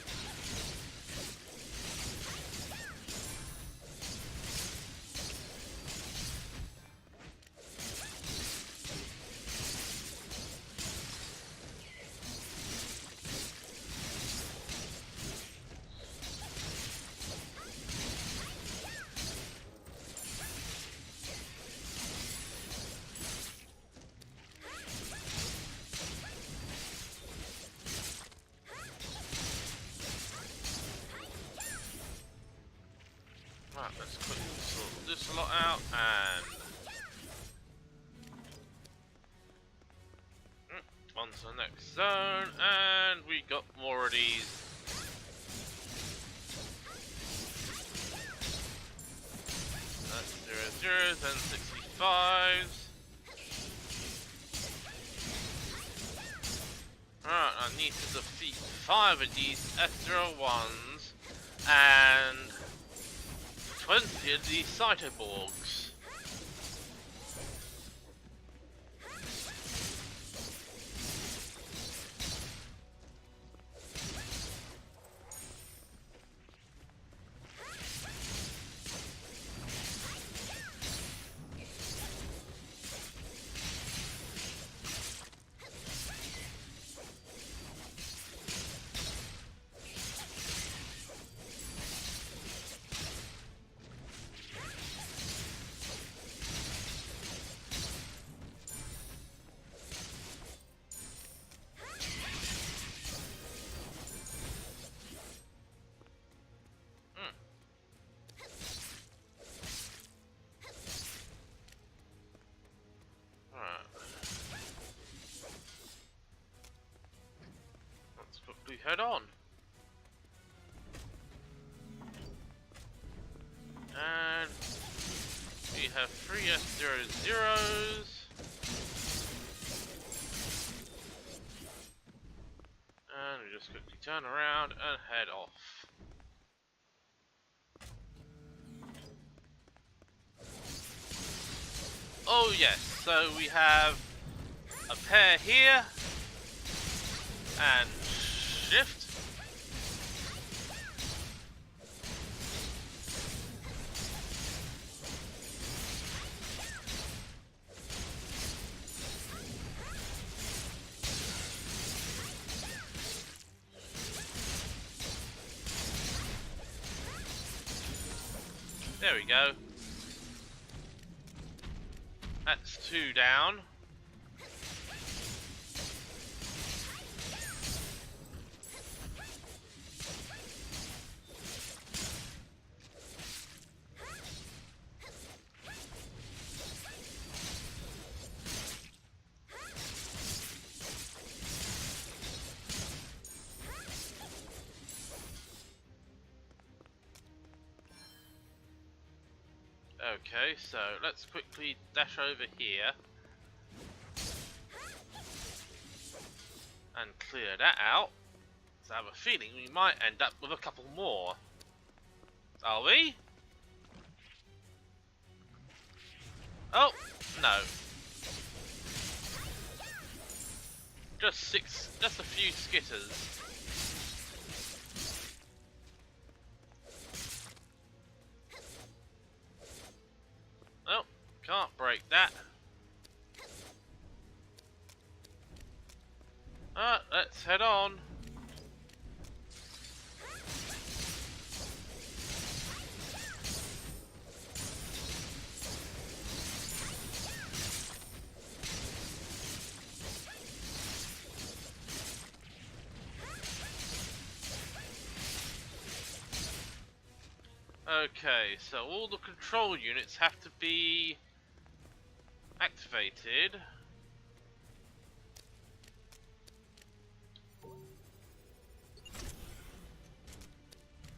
Right, let's quickly sort this lot out and on to the next zone, and we got more of these. That's 0s and 65s. Alright, I need to defeat 5 of these S01s and 20 of these Cytoborgs. head on. And we have 3 S00s. And we just quickly turn around and head off. Oh yes, so we have a pair here and shift. There we go. That's 2 down. Okay, so let's quickly dash over here and clear that out. So I have a feeling we might end up with a couple more. Are we? Oh, no. Just a few skitters. Oh, can't break that. Let's head on. Okay, so all the control units have to be activated.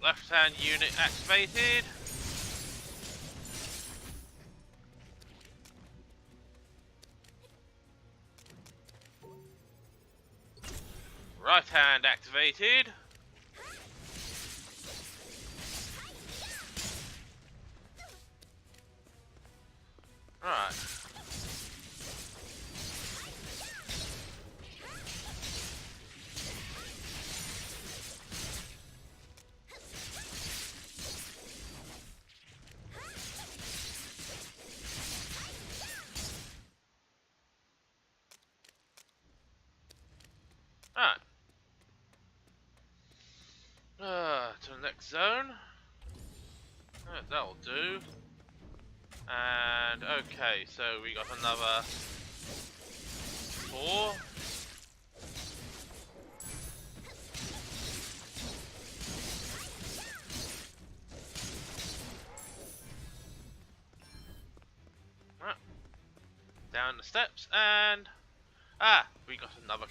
Left hand unit activated. Right hand activated. Right. Alright. To the next zone. That'll do. And okay, so we got another 4. Right. Down the steps and we got another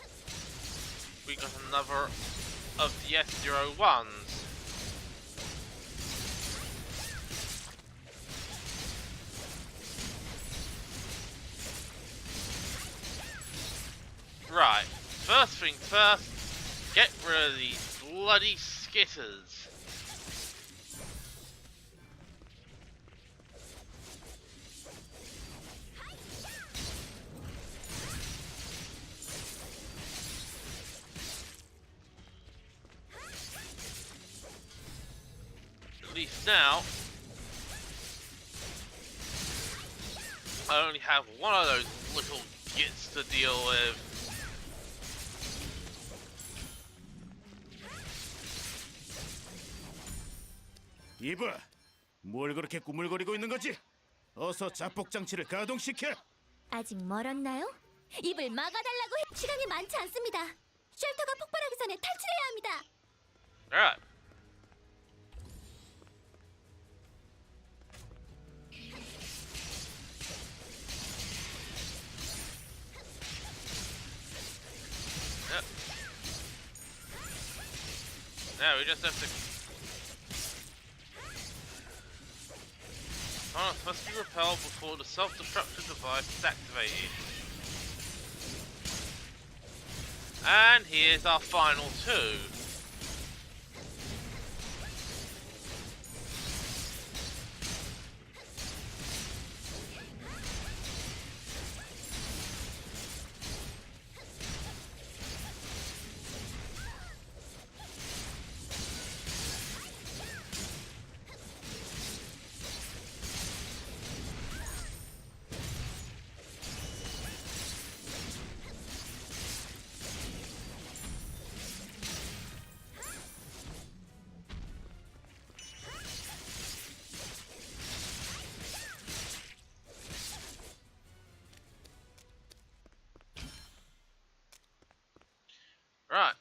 of the S01s. Right, first thing first, get rid of these bloody skitters. At least now, I only have one of those little gits to deal with. 이봐, 뭘 그렇게 꾸물거리고 있는 거지? 어서 자폭 장치를 가동시켜. 아직 멀었나요? 입을 막아달라고 해. 시간이 많지 않습니다. 쉘터가 폭발하기 전에 탈출해야 합니다. Alright. Yep. Now we just have to... Oh, must be repelled before the self-destruction device is activated. And here's our final two. Right.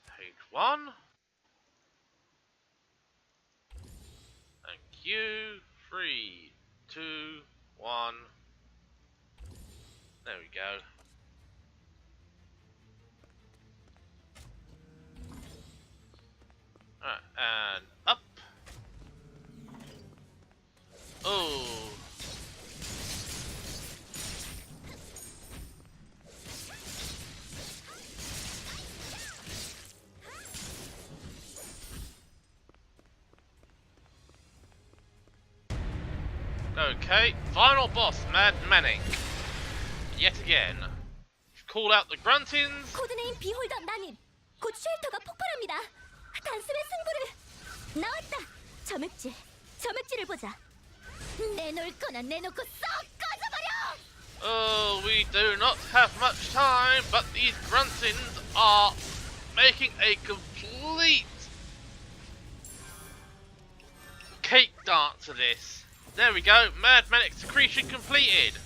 Page 1. Thank you. 3, 2, 1. There we go. Alright, and up. Oh. Okay, final boss, Mad Manning. Yet again. Call out the gruntings. 코드네임 비홀더 난입. 곧 쉘터가 폭발합니다. 단숨에 승부를. 나왔다. 점액질을 보자. 내놓을 거나 내놓고 썩 꺼져버려. Oh, we do not have much time, but these gruntings are making a complete cake dance of this. There we go, Mad Manic Secretion completed.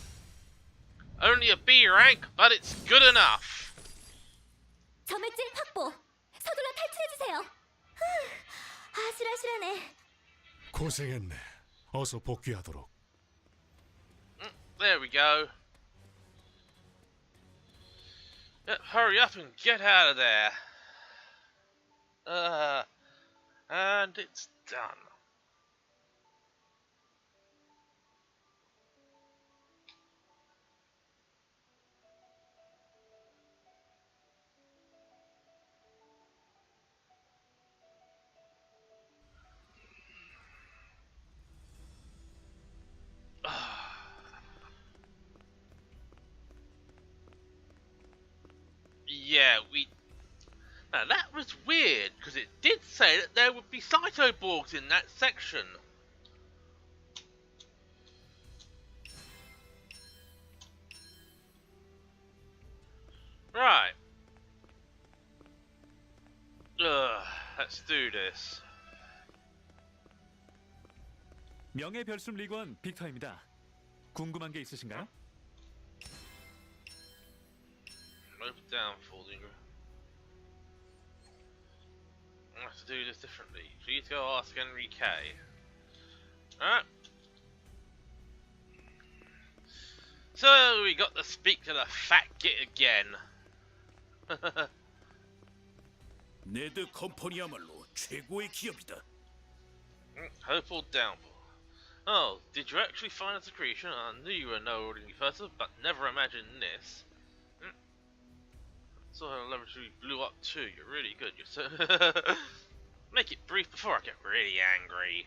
Only a B rank, but it's good enough. 점액질 확보. 서둘러 탈출해주세요. 아슬아슬하네. 고생했네. 어서 복귀하도록. There we go. Yep, hurry up and get out of there. And it's done. Yeah, now that was weird, because it did say that there would be Cytoborgs in that section. Right. Let's do this. 명예별숨 리건 빅터입니다. 궁금한 게 있으신가요? Open down, folding. I have to do this differently. Please go ask Henry K. Alright. So we got to speak to the fat git again. 네드 컴퍼니야말로 최고의 기업이다. Hope or downfall. Oh, did you actually find a secretion? I knew you were no ordinary person, but never imagined this. So the laboratory blew up too. You're really good. You're so make it brief before I get really angry.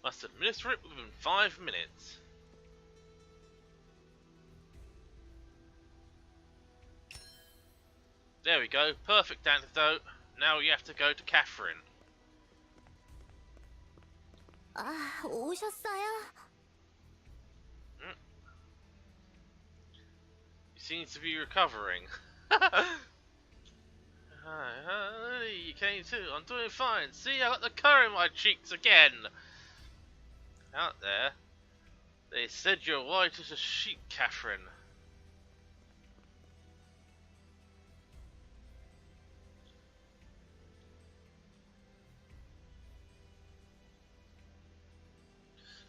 Must administer it within 5 minutes. There we go. Perfect antidote. Now we have to go to Catherine. 오셨어요? He seems to be recovering. You came too. I'm doing fine. See, I got the colour in my cheeks again. Out there. They said you're white as a sheep, Catherine.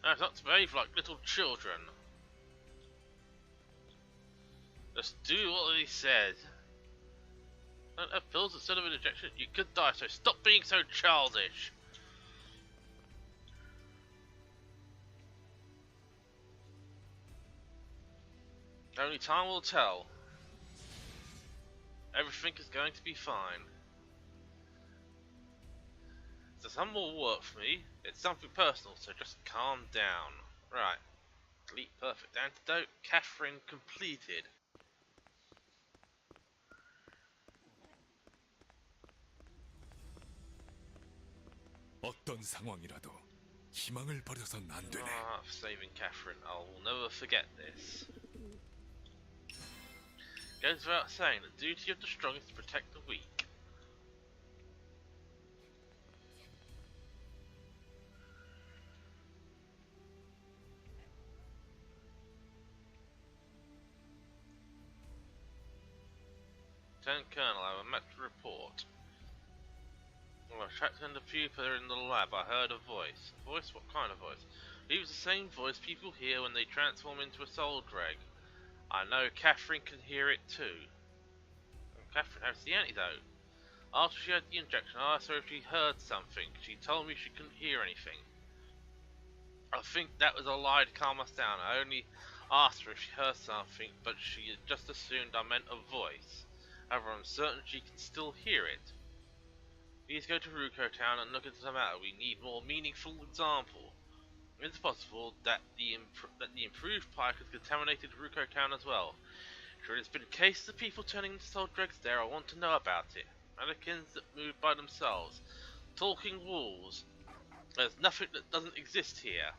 Now, not to behave like little children. Just do what he said. Don't have pills instead of an injection. You could die, so stop being so childish. Only time will tell. Everything is going to be fine. So some will work for me. It's something personal, so just calm down. Right. Delete perfect antidote. Catherine completed. 어떤 상황이라도 희망을 버려선 안 되네. Ah, saving Catherine. I will never forget this. Goes without saying, the duty of the strong is to protect the weak. Lieutenant Colonel, I have a matter to report. Well, I tracked down the pupa in the lab. I heard a voice. A voice? What kind of voice? It was the same voice people hear when they transform into a soul dreg. I know Catherine can hear it too. Catherine has the antidote. After she had the injection, I asked her if she heard something. She told me she couldn't hear anything. I think that was a lie to calm us down. I only asked her if she heard something, but she just assumed I meant a voice. However, I'm certain she can still hear it. Please go to Ruko Town and look into the matter. We need more meaningful example. It's possible that the improved pike has contaminated Ruko Town as well. Sure, it's been cases of people turning into soul dregs there. I want to know about it. Mannequins that move by themselves. Talking walls. There's nothing that doesn't exist here.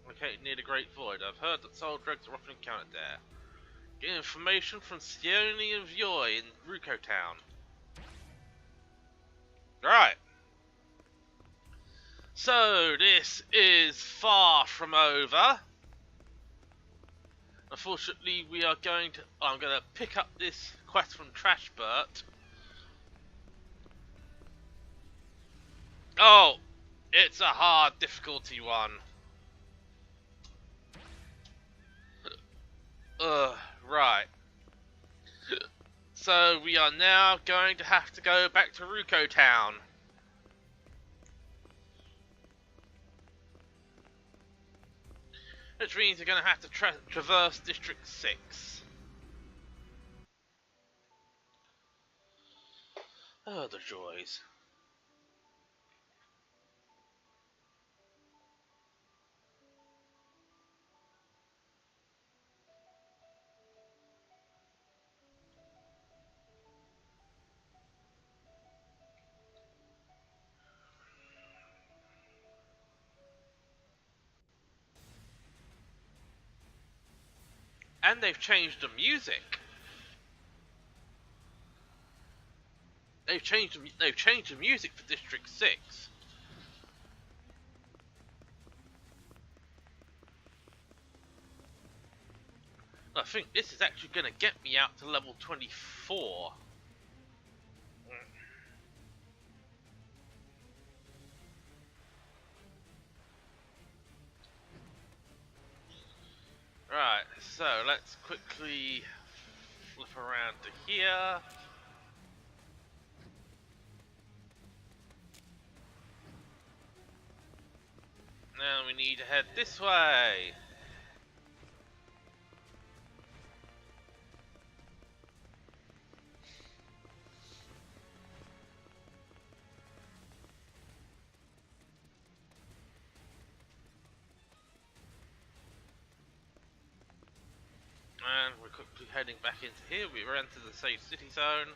Located near the Great Void. I've heard that soul dregs are often encountered there. Get information from Sione and Vioy in Ruko Town. Right. So this is far from over. Unfortunately, we are going to. I'm going to pick up this quest from Trashbert. Oh, it's a hard difficulty one. Right. So we are now going to have to go back to Ruko Town. Which means we're going to have to traverse District 6. Oh, the joys. And they've changed the music. They've changed the music for District 6. I think this is actually going to get me out to level 24. Right, so let's quickly flip around to here. Now we need to head this way. And we're quickly heading back into here. We've entered the safe city zone.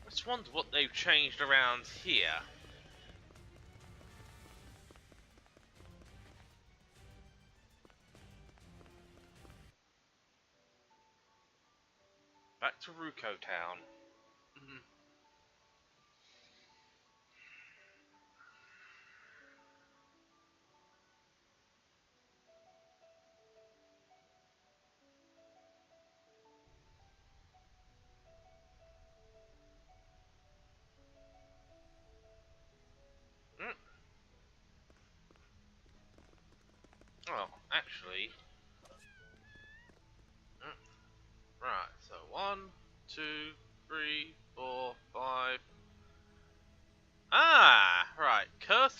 I just wonder what they've changed around here. Back to Ruko Town. Oh, actually,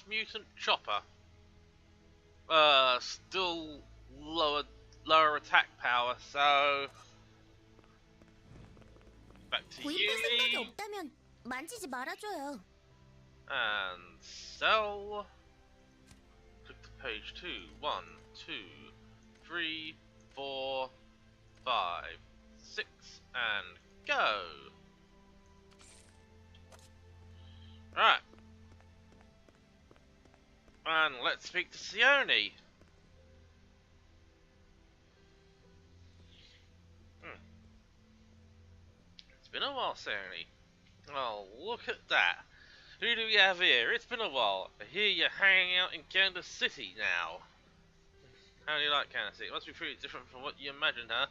mutant chopper. Still lower attack power, so back to 구입할 생각이 Yuli 없다면 만지지 말아줘요. and sell. Click to page 2. 1, 2, 3, 4, 5, 6, and go. Right. And let's speak to Sione. It's been a while, Sione. Oh, look at that. Who do we have here? It's been a while. I hear you're hanging out in Kansas City now. How do you like Kansas City? It must be pretty different from what you imagined, huh?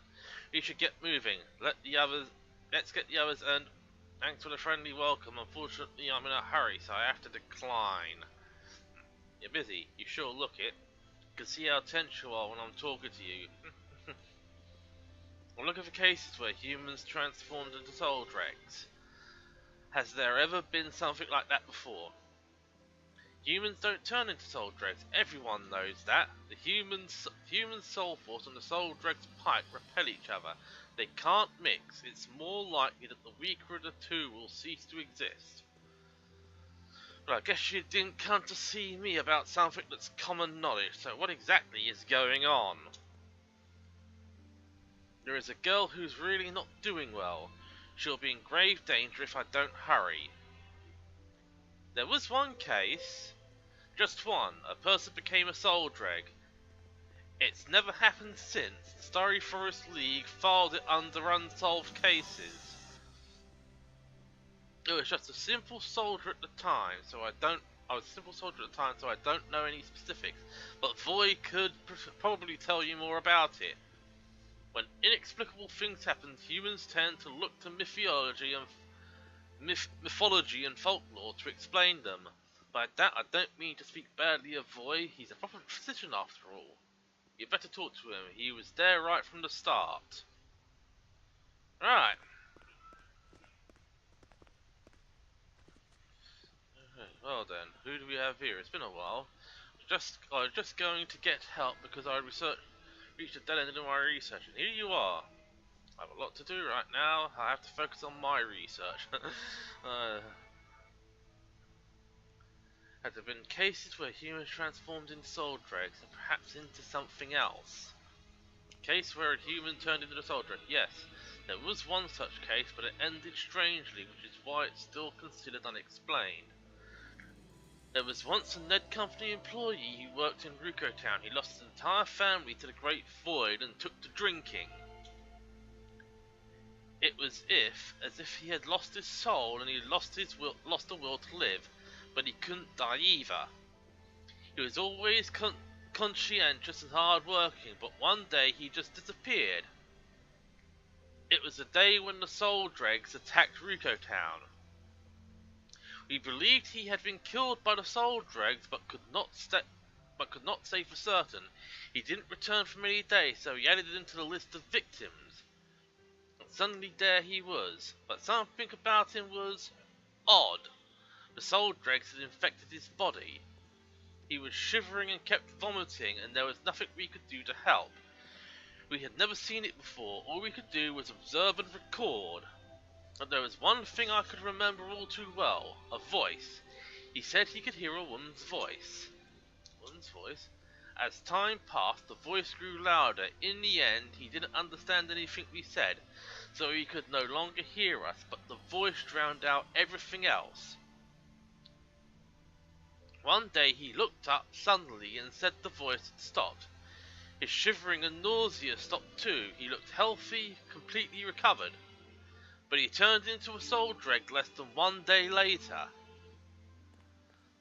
We should get moving. Let's get the others, and thanks for the friendly welcome. Unfortunately, I'm in a hurry, so I have to decline. You're busy. You sure look it. You can see how tense you are when I'm talking to you. I'm looking for cases where humans transformed into soul dregs. Has there ever been something like that before? Humans don't turn into soul dregs. Everyone knows that. The human soul force and the soul dreg's pipe repel each other. They can't mix. It's more likely that the weaker of the two will cease to exist. But I guess you didn't come to see me about something that's common knowledge, so what exactly is going on? There is a girl who's really not doing well. She'll be in grave danger if I don't hurry. There was one case, just one. A person became a soul dreg. It's never happened since. The Starry Forest League filed it under unsolved cases. It was just a simple soldier at the time, so I was a simple soldier at the time, so I don't know any specifics. But Voy could probably tell you more about it. When inexplicable things happen, humans tend to look to mythology and folklore to explain them. By that, I don't mean to speak badly of Voy. He's a proper physician after all. You better talk to him. He was there right from the start. Right. Well then, who do we have here? It's been a while. I was just going to get help because I reached a dead end in my research, and here you are. I have a lot to do right now. I have to focus on my research. Have there been cases where humans transformed into soul dregs and perhaps into something else? Case where a human turned into a soul dreg? Yes, there was one such case, but it ended strangely, which is why it's still considered unexplained. There was once a Ned Company employee who worked in Ruko Town. He lost his entire family to the Great Void and took to drinking. It was as if he had lost his soul and he lost the will to live, but he couldn't die either. He was always conscientious and hard-working, but one day he just disappeared. It was the day when the Soul Dregs attacked Ruko Town. We believed he had been killed by the Soul Dregs, but could not say for certain. He didn't return for many days, so we added him to the list of victims. And suddenly there he was, but something about him was odd. The Soul Dregs had infected his body. He was shivering and kept vomiting, and there was nothing we could do to help. We had never seen it before. All we could do was observe and record. But there was one thing I could remember all too well, a voice. He said he could hear a woman's voice. Woman's voice? As time passed, the voice grew louder. In the end, he didn't understand anything we said, so he could no longer hear us, but the voice drowned out everything else. One day he looked up suddenly and said the voice had stopped. His shivering and nausea stopped too. He looked healthy, completely recovered. But he turned into a soul dreg less than 1 day later.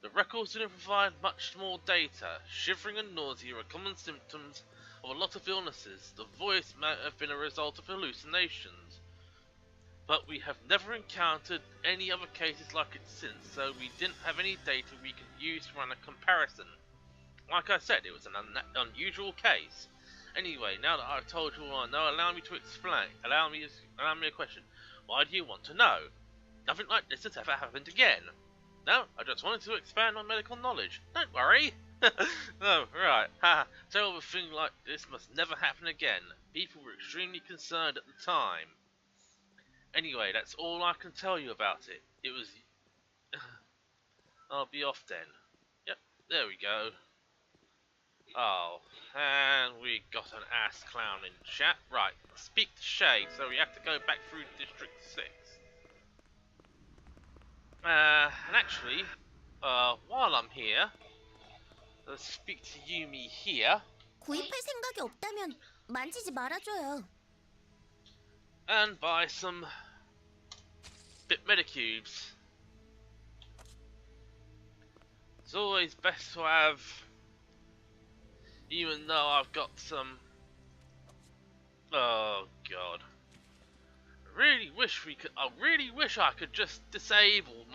The records didn't provide much more data. Shivering and nausea are common symptoms of a lot of illnesses. The voice might have been a result of hallucinations. But we have never encountered any other cases like it since, so we didn't have any data we could use to run a comparison. Like I said, it was an unusual case. Anyway, now that I've told you all I know, allow me to explain. Allow me a question. Why do you want to know? Nothing like this has ever happened again. No, I just wanted to expand on medical knowledge. Don't worry. No, right. Haha. Terrible thing like this must never happen again. People were extremely concerned at the time. Anyway, that's all I can tell you about it. It was... I'll be off then. Yep, there we go. Oh, and we got an ass clown in chat. Right, speak to Shay, so we have to go back through District 6. And actually, while I'm here, let's speak to Yumi here, 구입할 생각이 없다면 만지지 말아줘요. and buy some bit metacubes. It's always best to have, even though I've got some... Oh god. I really wish I could just disable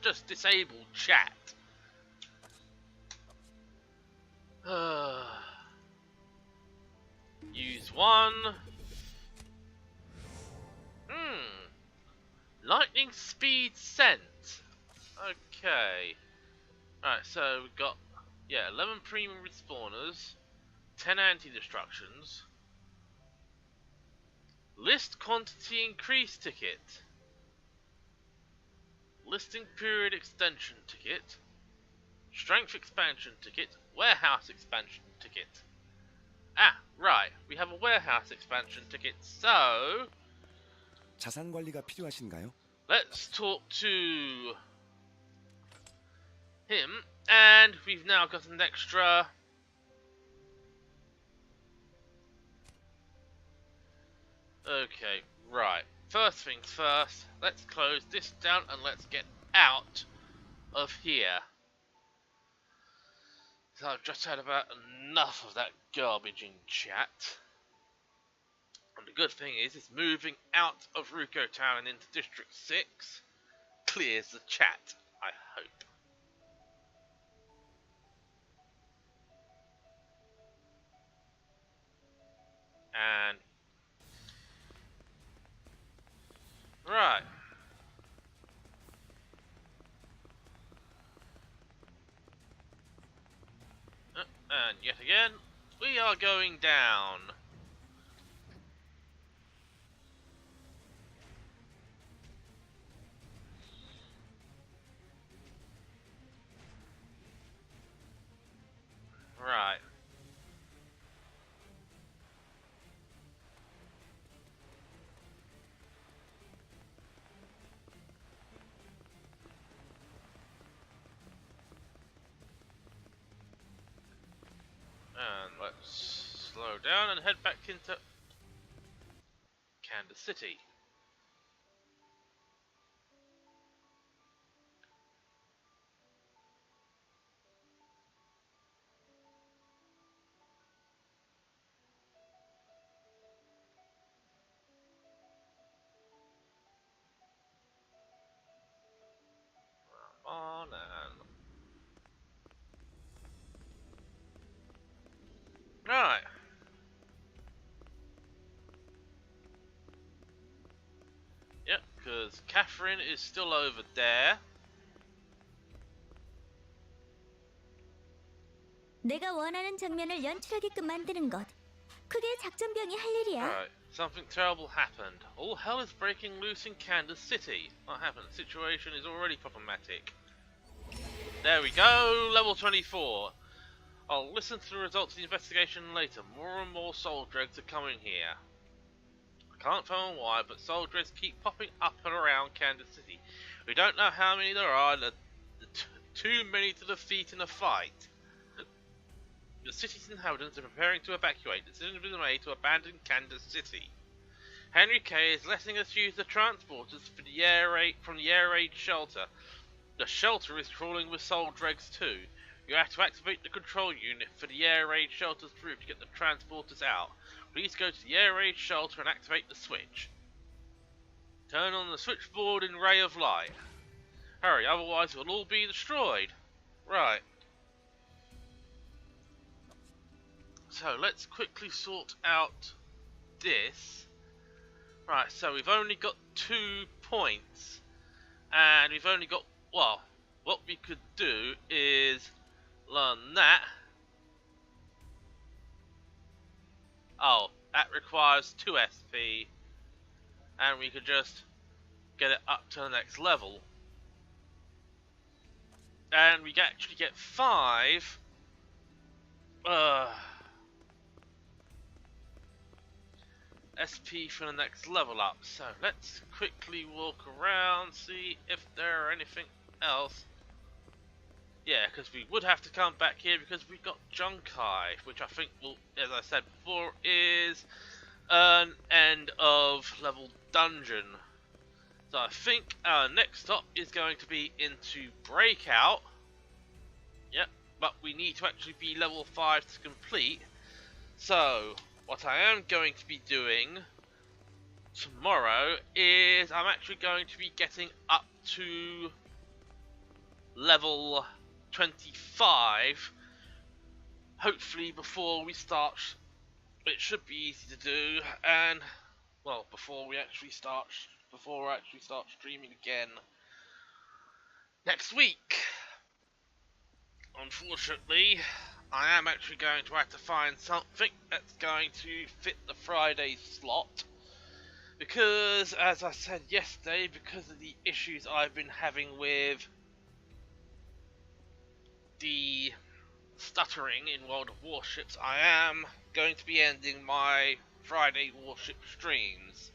just disable chat. Use one. Lightning speed scent. Okay. Alright, so we've got 11 premium respawners, 10 anti-destructions. List quantity increase ticket. Listing period extension ticket. Strength expansion ticket. Warehouse expansion ticket. Ah, right. We have a warehouse expansion ticket. So, 자산 관리가 필요하신가요? let's talk to him. And we've now got an extra... Okay, right. First things first, let's close this down and let's get out of here. So I've just had about enough of that garbage in chat. And the good thing is moving out of Ruko Town and into District 6 clears the chat, I hope. And right. And yet again, we are going down. Right. And let's slow down and head back into Kansas City. On and... Right. Yep, because Catherine is still over there. 내가 원하는 장면을 연출하게끔 만드는 것. 그게 작전병이 할 일이야. Right. Something terrible happened. All hell is breaking loose in Kansas City. What happened? The situation is already problematic. There we go, level 24. I'll listen to the results of the investigation later. More and more soul dregs are coming here. I can't tell why, but soul dregs keep popping up and around Kansas City. We don't know how many there are, and too many to defeat in a fight. The city's inhabitants are preparing to evacuate. The decision has been made to abandon Kansas City. Henry K is letting us use the transporters for the from the air raid shelter. The shelter is crawling with soul dregs too. You have to activate the control unit for the air raid shelter's roof to get the transporters out. Please go to the air raid shelter and activate the switch. Turn on the switchboard in ray of light. Hurry, otherwise we'll all be destroyed. Right. So let's quickly sort out this. Right, so we've only got 2 points. And we've only got, well, what we could do is learn that. Oh, that requires 2 SP, and we could just get it up to the next level. And we actually get 5 SP for the next level up. So let's quickly walk around, see if there are anything else. Yeah, because we would have to come back here because we've got Junkai, which I think will, as I said before, is an end of level dungeon. So I think our next stop is going to be into Breakout. Yep, but we need to actually be level 5 to complete. So what I am going to be doing tomorrow is I'm actually going to be getting up to level 25, hopefully before we start. It should be easy to do, and well, before I actually start streaming again next week. Unfortunately, I am actually going to have to find something that's going to fit the Friday slot, because as I said yesterday, because of the issues I've been having with the stuttering in World of Warships, I am going to be ending my Friday Warship streams.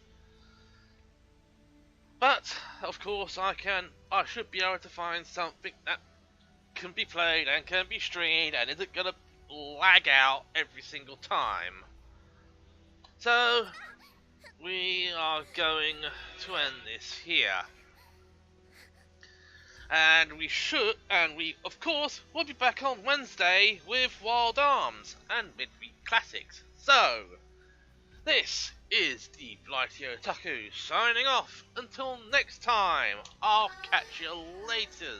But of course I should be able to find something that can be played and can be streamed and isn't gonna lag out every single time. So we are going to end this here. And we of course will be back on Wednesday with Wild Arms and Midweek Classics. So, this is the Blighty Otaku signing off. Until next time, I'll catch you later.